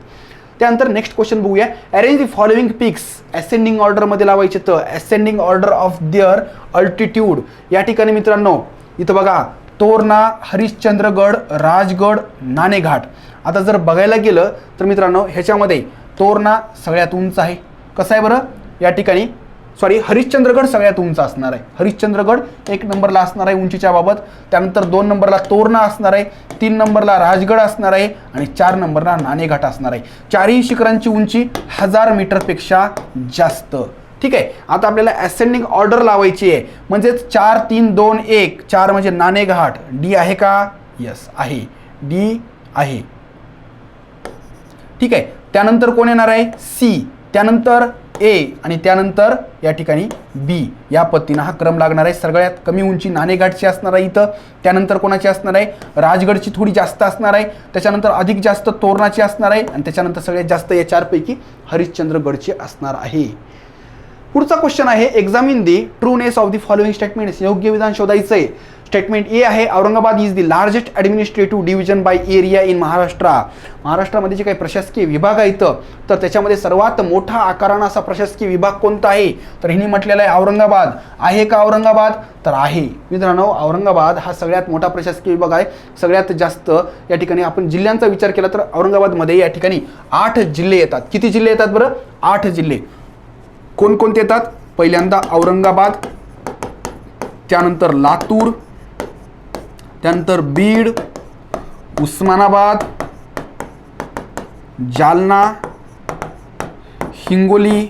त्यानंतर नेक्स्ट क्वेश्चन बघूया. अरेंज द फॉलोइंग पिक्स असेंडिंग ऑर्डरमध्ये लावायचे, तर ascending order of their altitude. या ठिकाणी मित्रांनो इथं बघा, तोरणा, हरिश्चंद्रगड, राजगड, नाणेघाट. आता जर बघायला गेलं तर मित्रांनो ह्याच्यामध्ये तोरणा सगळ्यात उंच आहे. कसं आहे बरं, या ठिकाणी हरिश्चंद्रगड सगळ्यात उंच असणार आहे. हरिश्चंद्रगड 1 नंबरला असणार आहे उंचीच्या बाबत. त्यानंतर 2 नंबरला तोरणा असणार आहे, 3 नंबरला राजगड असणार आहे आणि 4 नंबरला नाणेघाट असणार आहे. चारही शिखरांची उंची 1000 मीटरपेक्षा जास्त. ठीक आहे. आता आपल्याला असेंडिंग ऑर्डर लावायची आहे, म्हणजेच 4 3 2 1. 4 म्हणजे नाणेघाट. डी आहे का? यस आहे, डी आहे. ठीक आहे. त्यानंतर कोण येणार आहे? सी, त्यानंतर ए आणि त्यानंतर या ठिकाणी बी. या पद्धतीनं हा क्रम लागणार आहे. सगळ्यात कमी उंची नाणेघाटची असणार आहे इथं. त्यानंतर कोणाची असणार आहे? राजगडची थोडी जास्त असणार आहे. त्याच्यानंतर अधिक जास्त तोरणाची असणार आहे आणि त्याच्यानंतर सगळ्यात जास्त या 4 पैकी हरिश्चंद्रगडची असणार आहे. पुढचा क्वेश्चन आहे, examine the trueness of the following statements. योग्य विधान शोधायचं आहे. स्टेटमेंट ए आहे, Aurangabad is the largest administrative division by area in Maharashtra. महाराष्ट्रामध्ये जे काही प्रशासकीय विभाग आहेत तर त्याच्यामध्ये सर्वात मोठा आकारानं असा प्रशासकीय विभाग कोणता आहे, तर हिने म्हटलेलं आहे औरंगाबाद. आहे का औरंगाबाद? तर आहे. मित्रांनो औरंगाबाद हा सगळ्यात मोठा प्रशासकीय विभाग आहे. सगळ्यात जास्त या ठिकाणी आपण जिल्ह्यांचा विचार केला तर औरंगाबादमध्ये या ठिकाणी 8 जिल्हे येतात. किती जिल्हे येतात बरं? 8 जिल्हे. कोणकोणते येतात? पहिल्यांदा औरंगाबाद, त्यानंतर लातूर, त्यानंतर बीड, उस्मानाबाद, जालना, हिंगोली.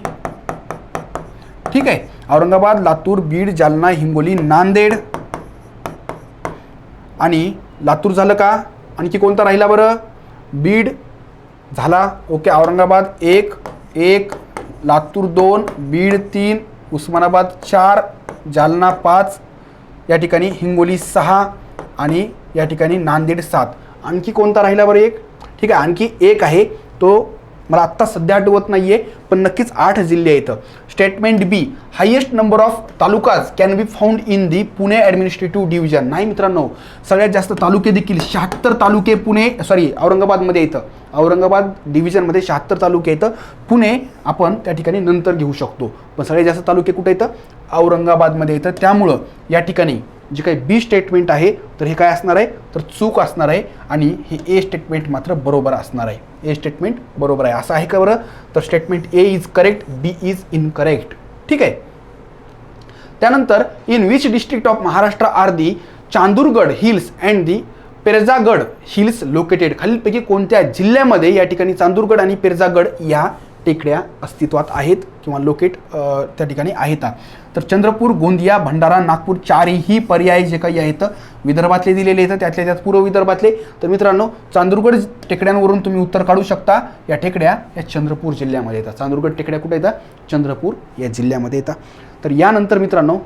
ठीक आहे. औरंगाबाद, लातूर, बीड, जालना, हिंगोली, नांदेड आणि लातूर झालं का? आणखी कोणता राहिला बरं? बीड झाला. ओके. औरंगाबाद 1, लातूर 2, बीड 3, उस्मानाबाद 4, जालना 5, या ठिकाणी हिंगोली 6 आणि या ठिकाणी नांदेड 7. आणखी कोणता राहिला बरं? एक. ठीक आहे. आणखी एक आहे, तो मला आत्ता सध्या आठवत नाही आहे, पण नक्कीच 8 जिल्हे आहेत. Statement B, highest number of talukas can be found in the Pune administrative division. नाही मित्रांनो, सगळ्यात जास्त तालुके देखील 76 तालुके औरंगाबादमध्ये येतं. औरंगाबाद डिव्हिजनमध्ये 76 तालुके येतं. पुणे आपण त्या ठिकाणी नंतर घेऊ शकतो, पण सगळ्यात जास्त तालुके कुठे येतं? औरंगाबादमध्ये येतं. त्यामुळं या ठिकाणी जे काही बी स्टेटमेंट आहे तर हे काय असणार आहे? तर चूक असणार आहे आणि हे ए स्टेटमेंट मात्र बरोबर असणार आहे. ए स्टेटमेंट बरोबर आहे. असं आहे का बरं? तर statement A is correct, B is incorrect. ठीक आहे. त्यानंतर in which district of Maharashtra are the Chandurgad hills and the Perjagad hills located. खालीलपैकी कोणत्या जिल्ह्यामध्ये या ठिकाणी चांदूरगड आणि पेरजागड या टेकड्या अस्तित्वात आहेत किंवा लोकेट त्या ठिकाणी आहेत? तर चंद्रपूर, गोंदिया, भंडारा, नागपूर, 4ही पर्याय जे काही आहेत विदर्भातले दिलेले आहेत, त्यातल्या त्यात पूर्व विदर्भातले. तर मित्रांनो चांदूरगड टेकड्यांवरून तुम्ही उत्तर काढू शकता. या टेकड्या या चंद्रपूर जिल्ह्यामध्ये येतात. चांदूरगड टेकड्या कुठे येतात? चंद्रपूर या जिल्ह्यामध्ये येतात. तर यानंतर मित्रांनो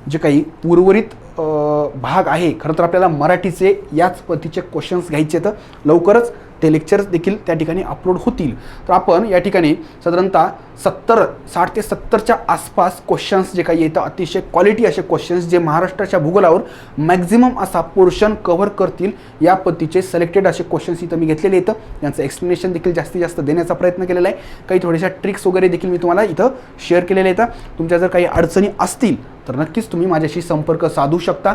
जे काही उर्वरित भाग आहे, खरं तर आपल्याला मराठीचे याच पद्धतीचे क्वेश्चन्स घ्यायचे आहेत. लवकरच ते लेक्चर्स देखील त्या ठिकाणी अपलोड होतील. तर आपण या ठिकाणी साधारणतः 60 ते 70च्या आसपास क्वेश्चन्स जे काही येतं, अतिशय क्वालिटी असे क्वेश्चन्स जे महाराष्ट्राच्या भूगोलावर मॅक्झिमम असा पोर्शन कव्हर करतील, या पद्धतीचे सिलेक्टेड असे क्वेश्चन्स इथं मी घेतलेले आहेत. यांचं एक्सप्लेनेशन देखील जास्तीत जास्त देण्याचा प्रयत्न केलेला आहे. काही थोड्याशा ट्रिक्स वगैरे देखील मी तुम्हाला इथं शेअर केलेले आहेत. तुमच्या जर काही अडचणी असतील तर नक्कीच तुम्ही माझ्याशी संपर्क साधू शकता.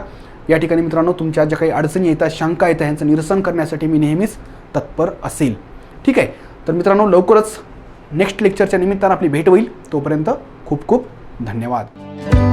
या ठिकाणी मित्रांनो तुमच्या ज्या काही अडचणी येतात, शंका येतात, यांचं निरसन करण्यासाठी मी नेहमीच तत्पर असेल. ठीक आहे. तर मित्रांनो लवकरच नेक्स्ट लेक्चरच्या निमित्तानं आपली भेट होईल. तोपर्यंत खूप खूप धन्यवाद.